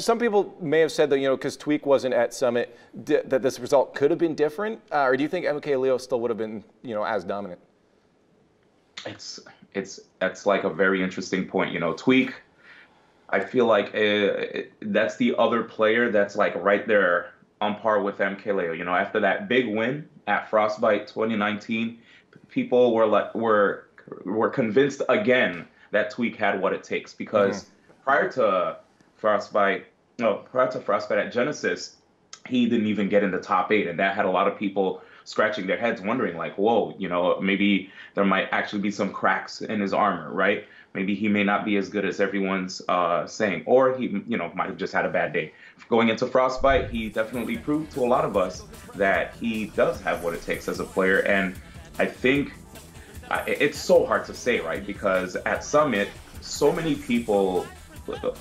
some people may have said that because Tweak wasn't at Summit, that this result could have been different. Or do you think MKLeo still would have been as dominant? That's like a very interesting point. Tweak, I feel like that's the other player that's like right there on par with MKLeo. After that big win at Frostbite 2019, people were convinced again that Tweak had what it takes, because prior to Frostbite at Genesis, he didn't even get in the top 8, and that had a lot of people scratching their heads wondering like, whoa, maybe there might actually be some cracks in his armor, right? Maybe he may not be as good as everyone's saying, or he, might have just had a bad day. Going into Frostbite, he definitely proved to a lot of us that he does have what it takes as a player. And I think it's so hard to say, right? Because at Summit, so many people,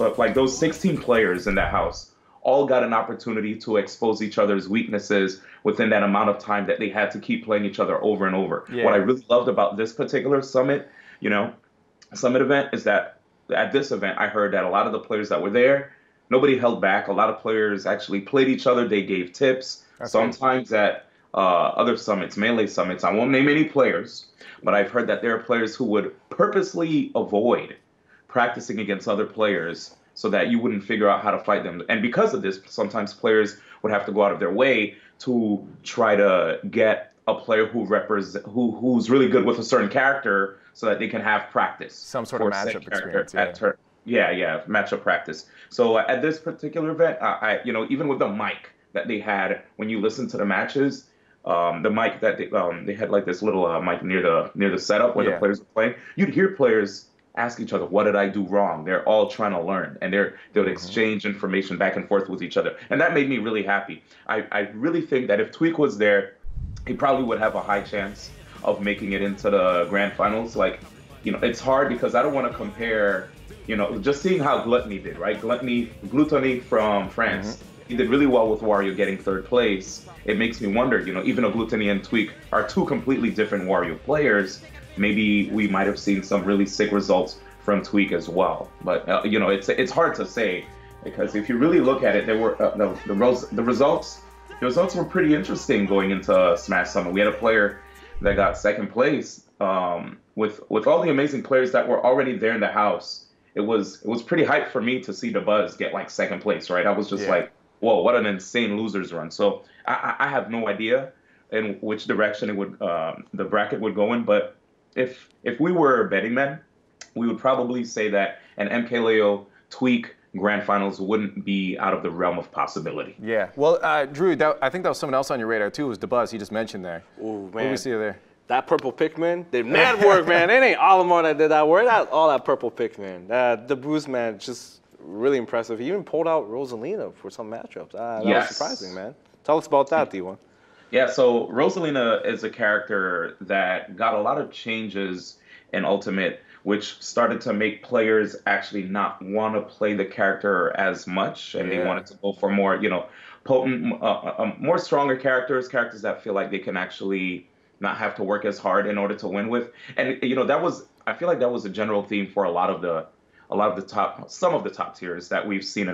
like those 16 players in that house, all got an opportunity to expose each other's weaknesses within that amount of time that they had to keep playing each other over and over. Yeah. What I really loved about this particular Summit, Summit event is that at this event, I heard that a lot of the players that were there, nobody held back. A lot of players actually played each other. They gave tips. Sometimes at other summits, Melee summits, I won't name any players, but I've heard that there are players who would purposely avoid practicing against other players so that you wouldn't figure out how to fight them. And because of this, sometimes players would have to go out of their way to try to get a player who's really good with a certain character so that they can have practice. Some sort of matchup experience. Matchup practice. So at this particular event, even with the mic that they had, when you listen to the matches, the mic that they had like this little mic near the setup where the players were playing, you'd hear players ask each other, what did I do wrong? They're all trying to learn, and they would exchange information back and forth with each other. And that made me really happy. I really think that if Tweak was there, he probably would have a high chance of making it into the grand finals. Like, it's hard because I don't want to compare, just seeing how Gluttony did, right? Gluttony from France, he did really well with Wario getting 3rd place. It makes me wonder, even though Gluttony and Tweak are two completely different Wario players, maybe we might have seen some really sick results from Tweak as well. But, it's hard to say, because if you really look at it, there were the results were pretty interesting going into Smash Summit. We had a player that got 2nd place with all the amazing players that were already there in the house. It was pretty hype for me to see the Buzz get like 2nd place, right? I was just like, whoa, what an insane losers run. So I have no idea in which direction it would the bracket would go in, but if we were betting men, we would probably say that an MKLeo Tweak grand finals wouldn't be out of the realm of possibility. Yeah. Well, Drew, I think that was someone else on your radar too, was the Buzz. He just mentioned there. Ooh, man. What do we see there? That purple Pikmin did mad work, man. It ain't Alamar that did that work. All that purple Pikmin. The Bruce, man, just really impressive. He even pulled out Rosalina for some matchups. That was surprising, man. Tell us about that, D1. Yeah, so Rosalina is a character that got a lot of changes in Ultimate which started to make players actually not want to play the character as much, and they wanted to go for more, potent, more stronger characters that feel like they can actually not have to work as hard in order to win with. And I feel like that was a general theme for some of the top tiers that we've seen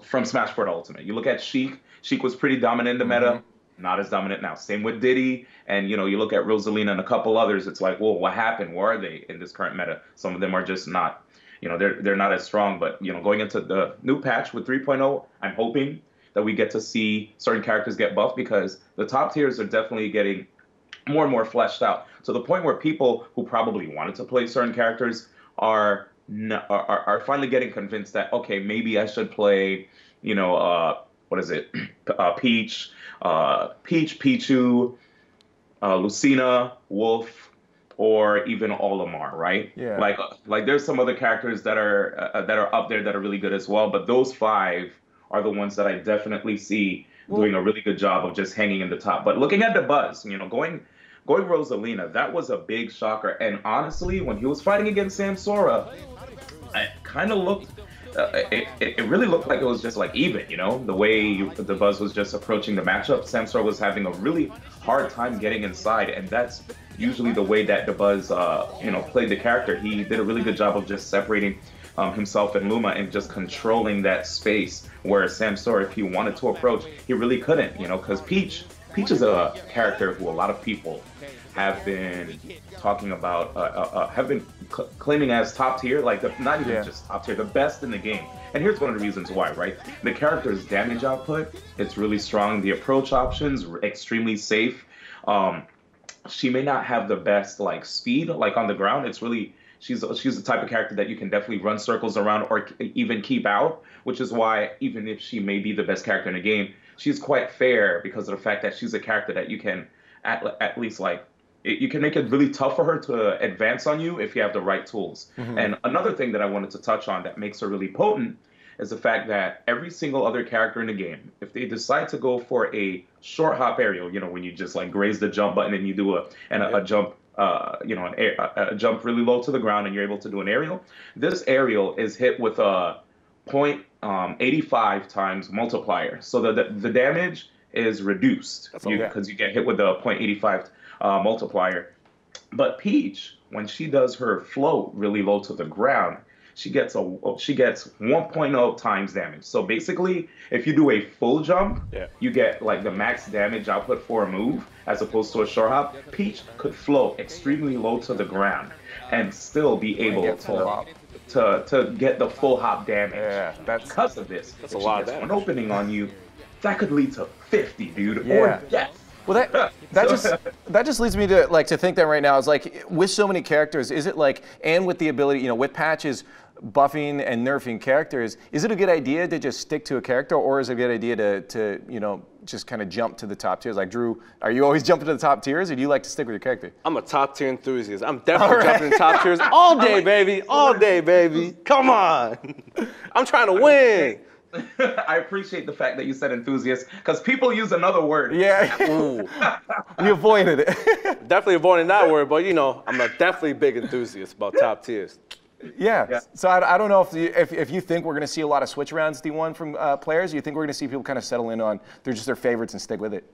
from Smash 4 to Ultimate. You look at Sheik. Sheik was pretty dominant in the meta. Not as dominant now. Same with Diddy, and you look at Rosalina and a couple others. It's like, well, what happened? Where are they in this current meta? Some of them are just not, they're not as strong. But going into the new patch with 3.0, I'm hoping that we get to see certain characters get buffed, because the top tiers are definitely getting more and more fleshed out, to the point where people who probably wanted to play certain characters are finally getting convinced that, okay, maybe I should play, what is it? Peach, Pichu, Lucina, Wolf, or even Olimar, right? Yeah. Like there's some other characters that are up there that are really good as well, but those 5 are the ones that I definitely see doing a really good job of just hanging in the top. But looking at the buzz, going Rosalina, that was a big shocker. And honestly, when he was fighting against Samsora, it kind of looked. It really looked like it was just like even, the way the Buzz was just approaching the matchup. Samsora was having a really hard time getting inside, and that's usually the way that the Buzz, played the character. He did a really good job of just separating himself and Luma and just controlling that space, where Samsora, if he wanted to approach, he really couldn't, because Peach is a character who a lot of people have been talking about, have been claiming as top tier, not even just top tier, the best in the game. And here's one of the reasons why, right? The character's damage output, it's really strong. The approach options, extremely safe. She may not have the best speed on the ground. It's really, she's the type of character that you can definitely run circles around or even keep out, which is why even if she may be the best character in the game, she's quite fair because of the fact that she's a character that you can at least you can make it really tough for her to advance on you if you have the right tools. And another thing that I wanted to touch on that makes her really potent is the fact that every single other character in the game, if they decide to go for a short hop aerial, when you just graze the jump button and you do a jump, a jump really low to the ground and you're able to do an aerial, this aerial is hit with a 0.85 times multiplier. So the damage is reduced because you get hit with a 0.85 multiplier. But Peach, when she does her float really low to the ground, she gets 1.0 times damage. So basically, if you do a full jump, you get the max damage output for a move as opposed to a short hop. Peach could float extremely low to the ground and still be able to get the full hop damage. Yeah, because of this. That's a lot of damage. One opening on you, that could lead to 50, dude, or death. Well, that just leads me to think that right now is with so many characters, is it and with the ability, with patches buffing and nerfing characters, is it a good idea to just stick to a character, or is it a good idea to just kind of jump to the top tiers? Like Drew, are you always jumping to the top tiers, or do you like to stick with your character? I'm a top tier enthusiast. I'm definitely jumping to top tiers all day, baby. All day, baby. Come on. I'm trying to win. I appreciate the fact that you said enthusiast, because people use another word. You avoided it. Definitely avoiding that word, but I'm a definitely big enthusiast about top tiers. Yeah. So I don't know if you think we're going to see a lot of switch arounds D1 from players. You think we're going to see people kind of settle in on their favorites and stick with it?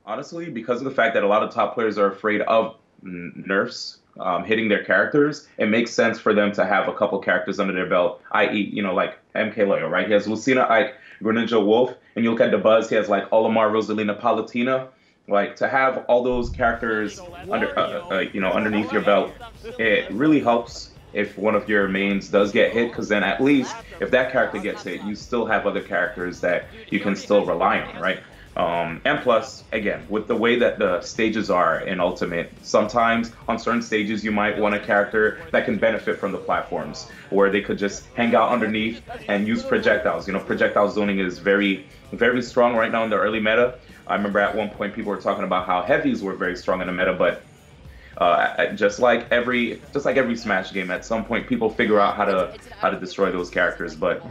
Honestly, because of the fact that a lot of top players are afraid of nerfs hitting their characters, it makes sense for them to have a couple characters under their belt, i.e., like MK Loyal, right? He has Lucina, Ike, Greninja, Wolf, and you look at the Buzz, he has Olimar, Rosalina, Palutena. To have all those characters underneath your belt, it really helps if one of your mains does get hit, because then at least if that character gets hit, you still have other characters that you can still rely on, right? And plus, again, with the way that the stages are in Ultimate, sometimes on certain stages you might want a character that can benefit from the platforms, where they could just hang out underneath and use projectiles. Projectile zoning is very, very strong right now in the early meta. I remember at one point people were talking about how heavies were very strong in the meta, but just like every Smash game, at some point people figure out how to destroy those characters. But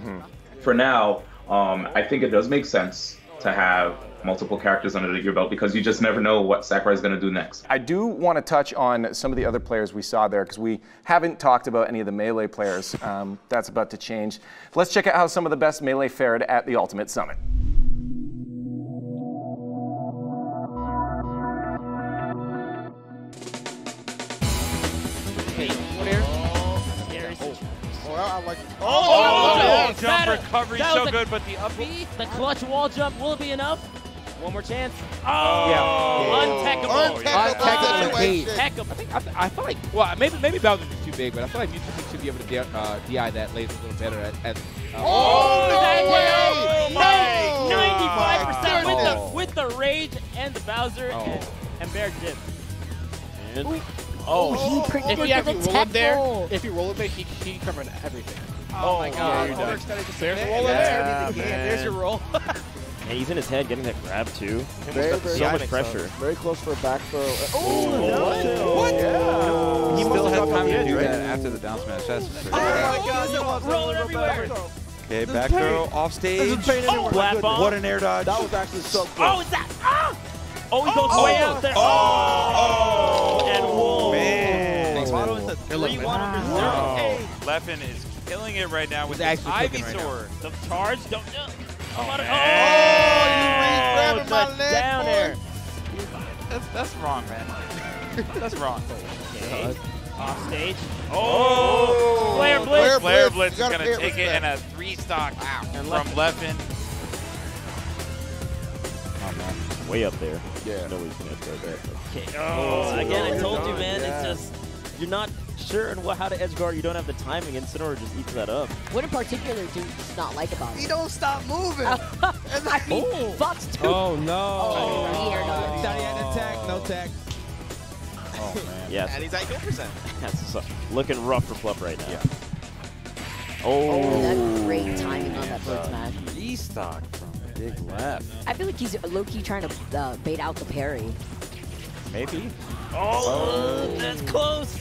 for now, I think it does make sense to have multiple characters under your belt because you just never know what Sakurai is going to do next. I do want to touch on some of the other players we saw there because we haven't talked about any of the Melee players. That's about to change. Let's check out how some of the best Melee fared at the Ultimate Summit. Wall jump that recovery that so was good, but the up B. The clutch wall jump, will it be enough? One more chance. Untechable. Untechable. I feel like, well, maybe Bowser's is too big, but I feel like Mikyx should be able to DI that laser a little better at 95% with the rage and the Bowser and Bear dip. He pretty If good you for the actually roll tech him there, roll. if you roll him there, he can cover everything. Oh my god. There's a roll in there. There's your roll. And he's in his head getting that grab too. Very So much pressure. Very close for a back throw. What? Yeah. He still has time to do that after the down smash. That's for sure. Roll it everywhere. Okay, back throw, off stage. Flat bomb. What an air dodge. That was actually so close. Oh, is that? Oh, he goes way out there. And whoa. Man. Moto is a 3-1 Leffen is killing it right now with He's the actually Ivy cooking right Sword. The charge, don't. You grab him out of that down there. That's wrong, man. That's wrong. Okay. Off stage. Oh! Flare Blitz. Flare Blitz is going to take it in a 3-stock from Leffen. Oh, man. Way up there. Yeah. Nobody's going to throw that. Okay. Oh, again, I told you, man. It's just, you're not sure on how to edge guard. You don't have the timing, and Sinnoh just eats that up. What in particular do you just not like about it? He don't stop moving. I mean, Fox too. Oh no. No tag. Oh, man. Yes. And he's at 2%. That's looking rough for Fluff right now. Yeah. Oh, that's great timing on that bird smash. E-stock from Big Left. I feel like he's low-key trying to bait out the parry. Maybe. Oh, that's close.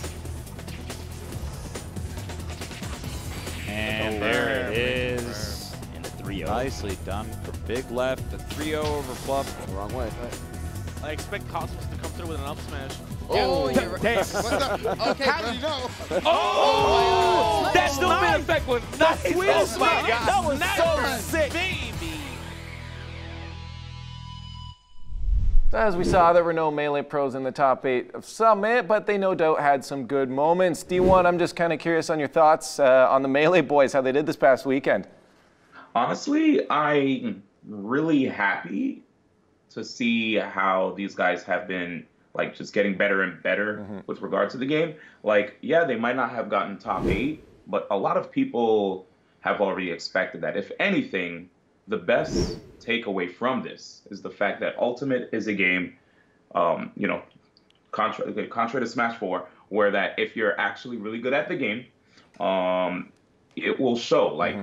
And there it is. And the 3-0. Nicely done for Big Left. The 3-0 over Fluff. Wrong way. I expect Cosmos to come through with an up smash. Oh, you're okay, how do you know? Oh, that still made effect with That nice. sweet spot. That was so sick. As we saw, there were no Melee pros in the top 8 of Summit, but they no doubt had some good moments. D1, I'm just kind of curious on your thoughts on the Melee boys, how they did this past weekend. Honestly, I'm really happy to see how these guys have been like just getting better and better with regard to the game. Like, yeah, they might not have gotten top 8, but a lot of people have already expected that. If anything, the best takeaway from this is the fact that Ultimate is a game, you know, contrary to Smash 4, where that if you're actually really good at the game, it will show. Like,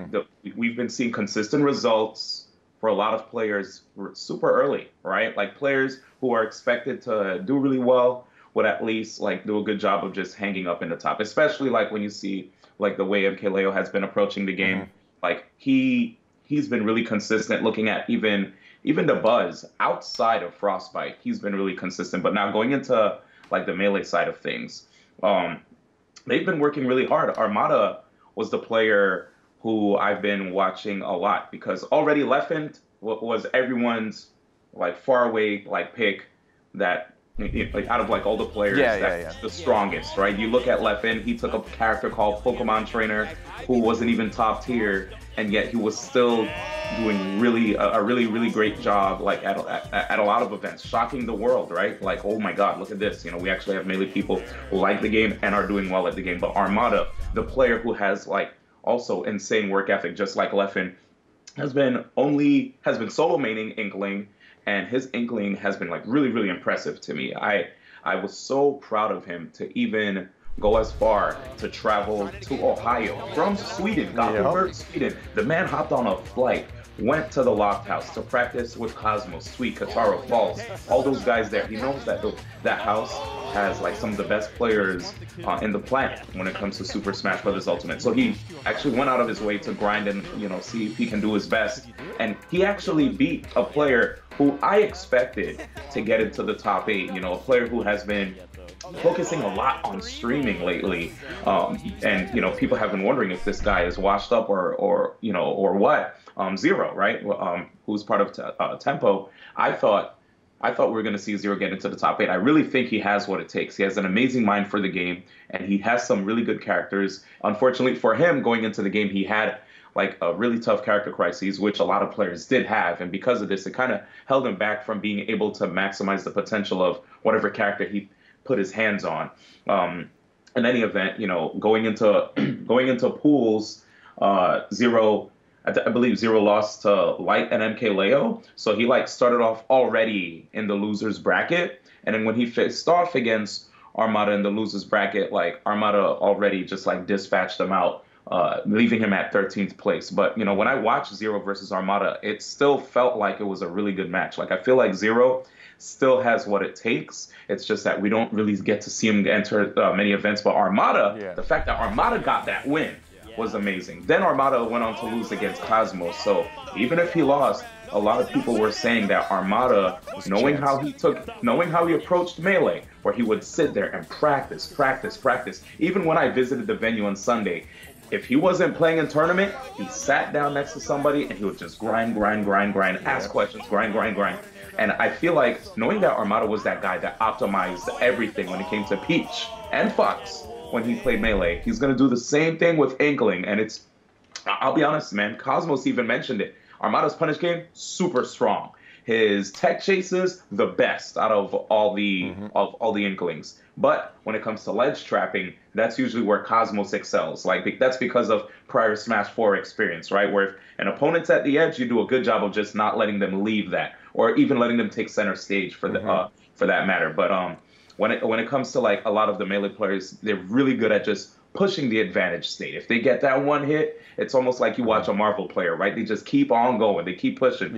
we've been seeing consistent results for a lot of players super early, right? Like players who are expected to do really well would at least like do a good job of just hanging up in the top, especially like when you see like the way MKLeo has been approaching the game. Like he's been really consistent looking at even the buzz outside of Frostbite. He's been really consistent, but now going into like the Melee side of things, they've been working really hard. Armada was the player who I've been watching a lot because already Leffen was everyone's like far away like pick that like out of like all the players that's the strongest, right? You look at Leffen, he took a character called Pokemon Trainer who wasn't even top tier, and yet he was still doing a really great job like at a lot of events, shocking the world, right? Like, oh my God, look at this. You know, we actually have Melee people who like the game and are doing well at the game. But Armada, the player who has like also insane work ethic, just like Leffen, has been solo maining Inkling, and his Inkling has been like really impressive to me. I was so proud of him to even go as far to travel to Ohio from Sweden, Gothenburg, Sweden. The man hopped on a flight went to the Loft House to practice with Cosmos, Sweet, Kataro, Falls, all those guys there. He knows that that house has like some of the best players in the planet when it comes to Super Smash Bros. Ultimate. So he actually went out of his way to grind and, you know, see if he can do his best. And he actually beat a player who I expected to get into the top 8, you know, a player who has been focusing a lot on streaming lately, and you know, people have been wondering if this guy is washed up or you know, or what. Zero, right? Who's part of Tempo? I thought we were going to see Zero get into the top 8. I really think he has what it takes. He has an amazing mind for the game, and he has some really good characters. Unfortunately for him, going into the game, he had like a really tough character crises, which a lot of players did have, and because of this, it kind of held him back from being able to maximize the potential of whatever character he put his hands on. In any event, you know, going into pools, Zero, I believe Zero lost to Light and MK Leo, so he like started off already in the losers bracket, and then when he faced off against Armada in the losers bracket, like Armada already just like dispatched him out, leaving him at 13th place. But you know, when I watched Zero versus Armada, it still felt like it was a really good match. Like I feel like Zero still has what it takes. It's just that we don't really get to see him enter many events. But Armada, the fact that Armada got that win was amazing. Then Armada went on to lose against Cosmos. So even if he lost, a lot of people were saying that Armada, knowing how he approached Melee, where he would sit there and practice. Even when I visited the venue on Sunday, if he wasn't playing in tournament, he sat down next to somebody and he would just grind, ask questions, grind. And I feel like knowing that Armada was that guy that optimized everything when it came to Peach and Fox when he played Melee, he's going to do the same thing with Inkling. And it's, I'll be honest, man, Cosmos even mentioned it. Armada's punish game, super strong. His tech chases, the best out of all the Inklings. But when it comes to ledge trapping, that's usually where Cosmos excels. Like that's because of prior Smash 4 experience, right? Where if an opponent's at the edge, you do a good job of just not letting them leave that, or even letting them take center stage for that matter. But when it comes to like a lot of the Melee players, they're really good at just pushing the advantage state. If they get that one hit, it's almost like you watch a Marvel player, right? They just keep on going, they keep pushing.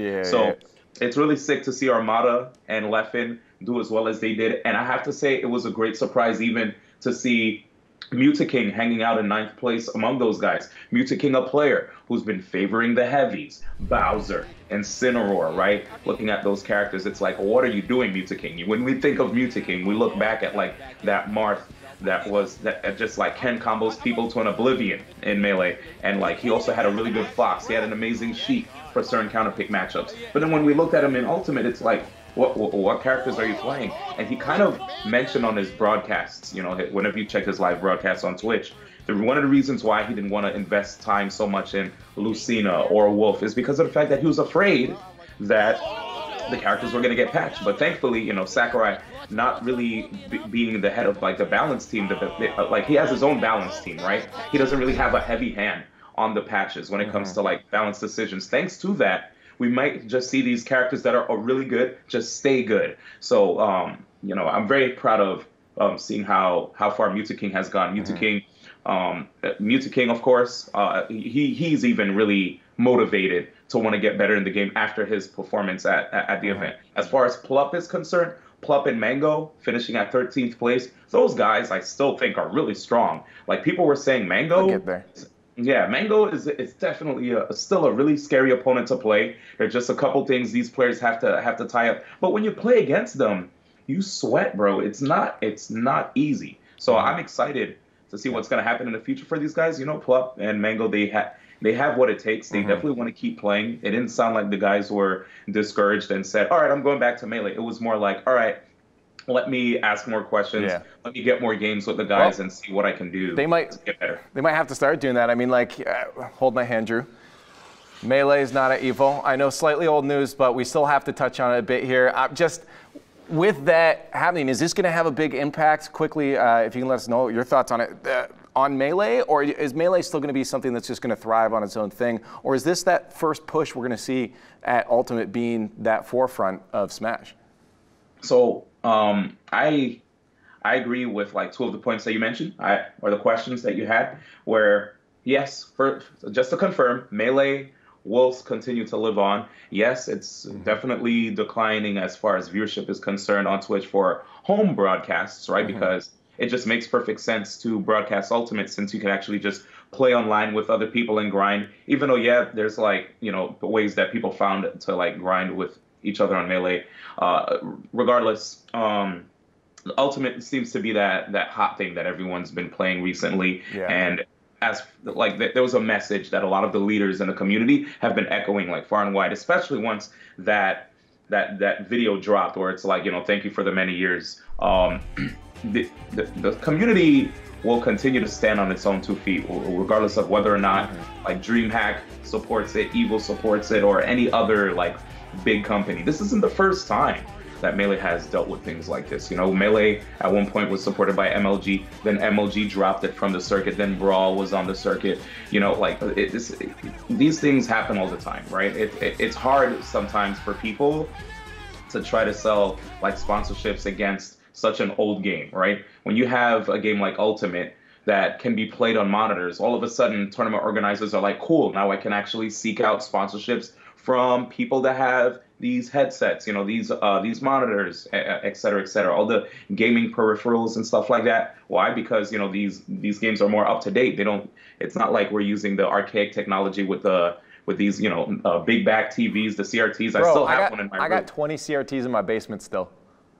It's really sick to see Armada and Leffen do as well as they did. And I have to say, it was a great surprise even to see Mikyx hanging out in 9th place among those guys. Mikyx, a player who's been favoring the heavies, Bowser, Incineroar, right? Looking at those characters, it's like, what are you doing, Mikyx? When we think of Mikyx, we look back at like that Marth that just like Ken combos people to an oblivion in Melee. And like he also had a really good Fox. He had an amazing Sheik for certain counterpick matchups. But then when we looked at him in Ultimate, it's like, what characters are you playing? And he kind of mentioned on his broadcasts, you know, whenever you check his live broadcasts on Twitch, one of the reasons why he didn't want to invest time so much in Lucina or Wolf is because of the fact that he was afraid that the characters were going to get patched. But thankfully, you know, Sakurai not really being the head of like the balance team, like he has his own balance team, right? He doesn't really have a heavy hand on the patches when it comes to like balance decisions. Thanks to that, we might just see these characters that are really good just stay good. So, you know, I'm very proud of seeing how far Mikyx has gone. Mikyx, of course, he's even really motivated to want to get better in the game after his performance at the event. As far as Plup is concerned, Plup and Mango finishing at 13th place, those guys I still think are really strong. Like people were saying Mango. I'll get there. Yeah, Mango is definitely still a really scary opponent to play. There's just a couple things these players have to tie up. But when you play against them, you sweat, bro. It's not easy. So I'm excited to see what's going to happen in the future for these guys. You know, Plup and Mango, they have what it takes. They definitely want to keep playing. It didn't sound like the guys were discouraged and said, all right, I'm going back to Melee. It was more like, all right, let me ask more questions. Let me get more games with the guys and see what I can do to get better. They might have to start doing that. I mean, like, hold my hand, Drew. Melee is not at EVO. I know slightly old news, but we still have to touch on it a bit here. Just with that happening, is this going to have a big impact quickly? If you can let us know your thoughts on it. On Melee, or is Melee still going to be something that's just going to thrive on its own thing? Or is this that first push we're going to see at Ultimate being that forefront of Smash? So I agree with like two of the points that you mentioned, or the questions that you had, where yes, just to confirm, Melee will continue to live on. Yes, it's definitely declining as far as viewership is concerned on Twitch for home broadcasts, right? Because it just makes perfect sense to broadcast Ultimate, since you can actually just play online with other people and grind. Even though, yeah, there's like, you know, ways that people found to like grind with each other on Melee. Regardless, Ultimate seems to be that hot thing that everyone's been playing recently. And as like there was a message that a lot of the leaders in the community have been echoing like far and wide, especially once that video dropped, where it's like, you know, thank you for the many years. The community will continue to stand on its own 2 feet, regardless of whether or not like DreamHack supports it, Evil supports it, or any other like big company. This isn't the first time that Melee has dealt with things like this. You know, Melee at one point was supported by MLG, then MLG dropped it from the circuit, then Brawl was on the circuit. You know, like these things happen all the time, right? It's hard sometimes for people to try to sell like sponsorships against such an old game, right? When you have a game like Ultimate that can be played on monitors, all of a sudden tournament organizers are like, cool, now I can actually seek out sponsorships from people that have these headsets, you know, these monitors, et cetera, all the gaming peripherals and stuff like that. Why? Because, you know, these games are more up to date. It's not like we're using the archaic technology with these, you know, big back TVs, the CRTs. Bro, I still have one in my room. I got 20 CRTs in my basement still.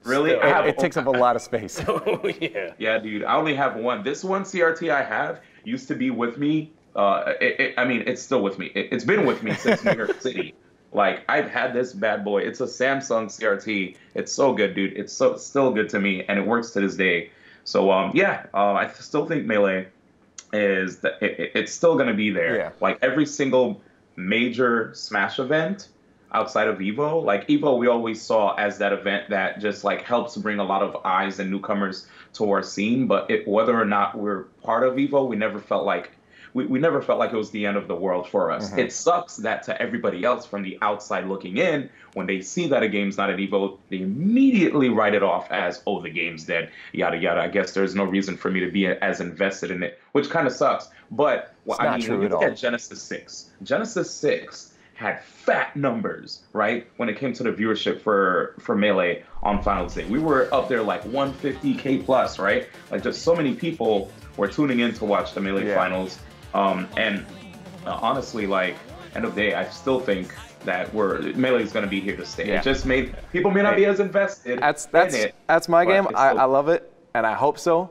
Really? It takes up a lot of space. Oh, yeah. Yeah, dude. I only have one. This one CRT I have used to be with me. I mean, it's still with me. It's been with me since New York City. Like, I've had this bad boy. It's a Samsung CRT. It's so good, dude. It's still good to me, and it works to this day. So, I still think Melee is it's still gonna be there. Yeah. Like every single major Smash event outside of EVO, like EVO we always saw as that event that just like helps bring a lot of eyes and newcomers to our scene. But whether or not we're part of EVO, we never felt like it was the end of the world for us. It sucks that to everybody else from the outside looking in, when they see that a game's not at EVO, they immediately write it off as, oh, the game's dead, yada, yada. I guess there's no reason for me to be as invested in it, which kind of sucks. But when you look at Genesis 6 had fat numbers, right? When it came to the viewership for Melee on Finals Day. We were up there like 150K plus, right? Like just so many people were tuning in to watch the Melee Finals. Honestly, like, end of the day, I still think that Melee is going to be here to stay. It just people may not be as invested in it. That's my game. I love it, and I hope so.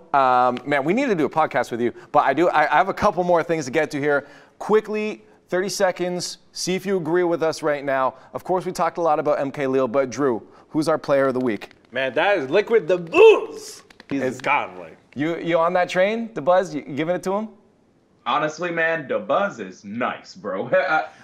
Man, we need to do a podcast with you, but I have a couple more things to get to here. Quickly, 30 seconds, see if you agree with us right now. Of course, we talked a lot about MK Leo, but Drew, who's our player of the week? Man, that is Liquid the Booze. He's godly. You on that train, the Buzz? You giving it to him? Honestly, man, the Buzz is nice, bro.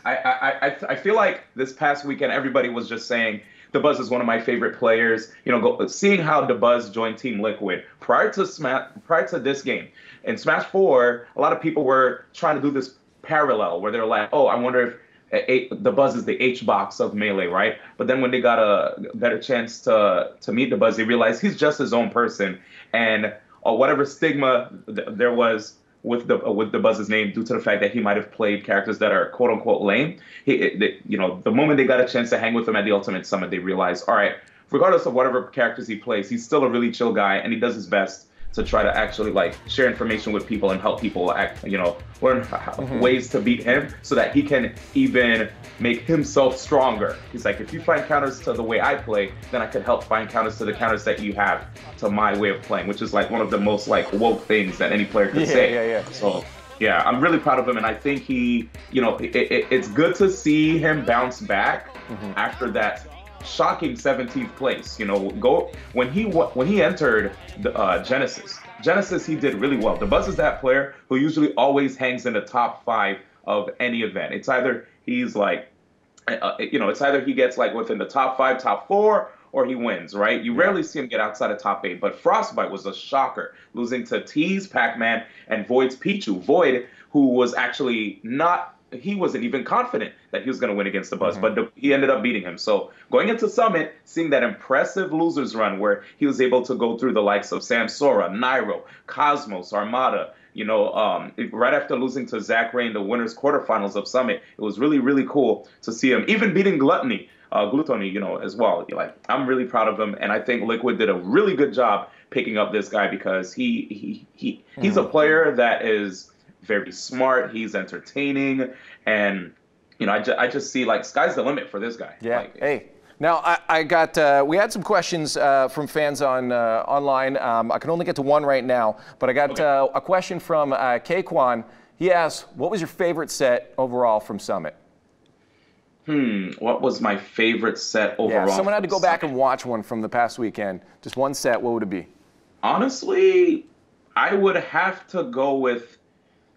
I feel like this past weekend, everybody was just saying the Buzz is one of my favorite players. You know, seeing how the Buzz joined Team Liquid prior to this game in Smash 4, a lot of people were trying to do this parallel where they're like, oh, I wonder if the Buzz is the H-box of Melee, right? But then when they got a better chance to meet the Buzz, they realized he's just his own person, and whatever stigma there was with the Buzz's name due to the fact that he might have played characters that are quote unquote lame. The moment they got a chance to hang with him at the Ultimate Summit, they realized, all right, regardless of whatever characters he plays, he's still a really chill guy, and he does his best to try to actually like share information with people and help people learn ways to beat him so that he can even make himself stronger. He's like, if you find counters to the way I play, then I can help find counters to the counters that you have to my way of playing, which is like one of the most like woke things that any player could say. So yeah, I'm really proud of him, and I think he, it's good to see him bounce back after that shocking 17th place. When he entered the Genesis, he did really well. The Buzz is that player who usually always hangs in the top 5 of any event. It's either he's like, it's either he gets like within the top 5, top 4, or he wins, right? You rarely see him get outside of top 8, but Frostbite was a shocker, losing to T's Pac-Man and Void's Pichu. Void, who was actually he wasn't even confident that he was going to win against the Buzz, but he ended up beating him. So going into Summit, seeing that impressive losers run where he was able to go through the likes of Samsora, Nairo, Cosmos, Armada, You know, right after losing to Zach Ray in the winners quarterfinals of Summit, it was really, really cool to see him even beating Gluttony, you know, as well. Like, I'm really proud of him, and I think Liquid did a really good job picking up this guy because he's a player that is very smart. He's entertaining, and you know, I just see like sky's the limit for this guy. Yeah. Like, hey. Now, I got, we had some questions from fans on online. I can only get to one right now, but I got a question from K-Kwan. He asks, what was your favorite set overall from Summit? What was my favorite set overall? Yeah, someone had to go back and watch one from the past weekend. Just one set, what would it be? Honestly, I would have to go with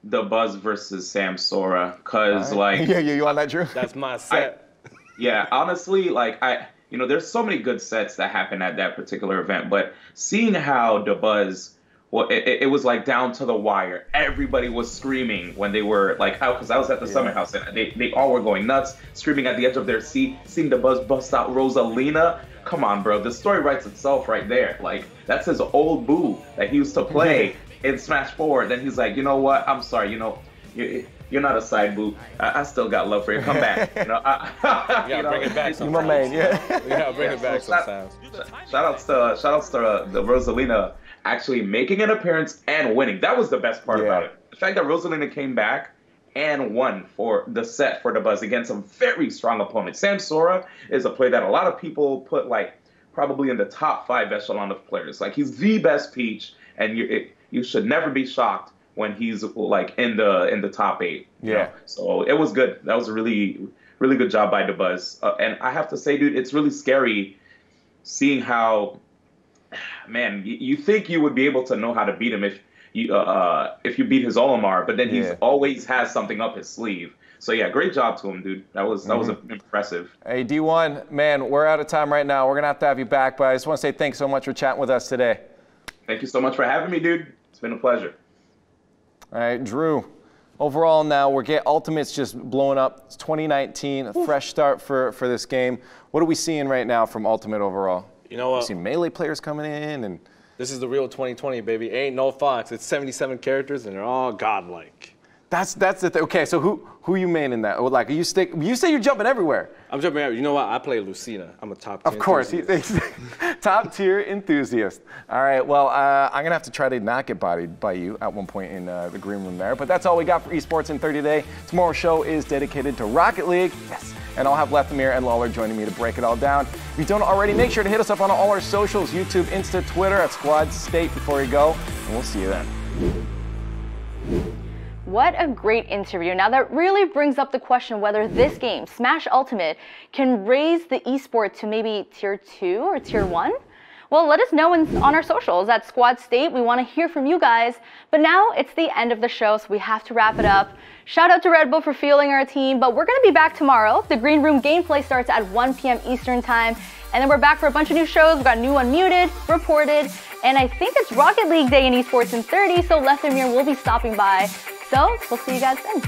the Buzz versus Sam Sora, because like... Yeah, you on that, Drew? That's my set. Yeah, honestly, like you know, there's so many good sets that happen at that particular event, but seeing how the Buzz, well, it was like down to the wire. Everybody was screaming when they were like out, because I was at the Summit House and they all were going nuts, screaming at the edge of their seat, seeing the Buzz bust out Rosalina. Come on, bro, the story writes itself right there. Like, that's his old boo that he used to play in Smash 4. Then he's like, you know what? I'm sorry, you know, you're not a side boo. I still got love for you. Come back. You know, you gotta bring it back sometimes. You're my man, yeah. You gotta bring it back sometimes. Shout outs to the Rosalina actually making an appearance and winning. That was the best part about it. The fact that Rosalina came back and won for the set for the Buzz against a very strong opponent. Sam Sora is a player that a lot of people put like probably in the top 5 echelon of players. Like, he's the best Peach, and you should never be shocked when he's like in the top 8. You know? So it was good. That was a really, really good job by the Buzz. And I have to say, dude, it's really scary seeing how, man, you think you would be able to know how to beat him if you beat his Olimar, but then he's always has something up his sleeve. So yeah, great job to him, dude. That was impressive. Hey, D1, man, we're out of time right now. We're gonna have you back, but I just want to say thanks so much for chatting with us today. Thank you so much for having me, dude. It's been a pleasure. All right, Drew. Overall now, Ultimate's just blowing up. It's 2019, a fresh start for this game. What are we seeing right now from Ultimate overall? You know what? We see Melee players coming in, and this is the real 2020, baby. Ain't no fox. It's 77 characters, and they're all godlike. That's the thing. Okay, so who you main in that? Like, you say you're jumping everywhere. I'm jumping everywhere. You know what? I play Lucina. I'm a top tier. Of course, top tier enthusiast. All right, well, I'm gonna have to try to not get bodied by you at one point in the green room there. But that's all we got for esports in 30 Day. Tomorrow's show is dedicated to Rocket League. Yes. And I'll have Lethamir and Lawler joining me to break it all down. If you don't already, make sure to hit us up on all our socials, YouTube, Insta, Twitter, at Squad State before you go, and we'll see you then. What a great interview. Now that really brings up the question whether this game, Smash Ultimate, can raise the esport to maybe tier 2 or tier 1? Well, let us know on our socials at Squad State. We want to hear from you guys. But now it's the end of the show, so we have to wrap it up. Shout out to Red Bull for fueling our team, but we're going to be back tomorrow. The Green Room gameplay starts at 1 p.m. Eastern Time, and then we're back for a bunch of new shows. We've got new Unmuted, Reported, and I think it's Rocket League Day in Esports in 30, so Lethamir will be stopping by. So we'll see you guys then.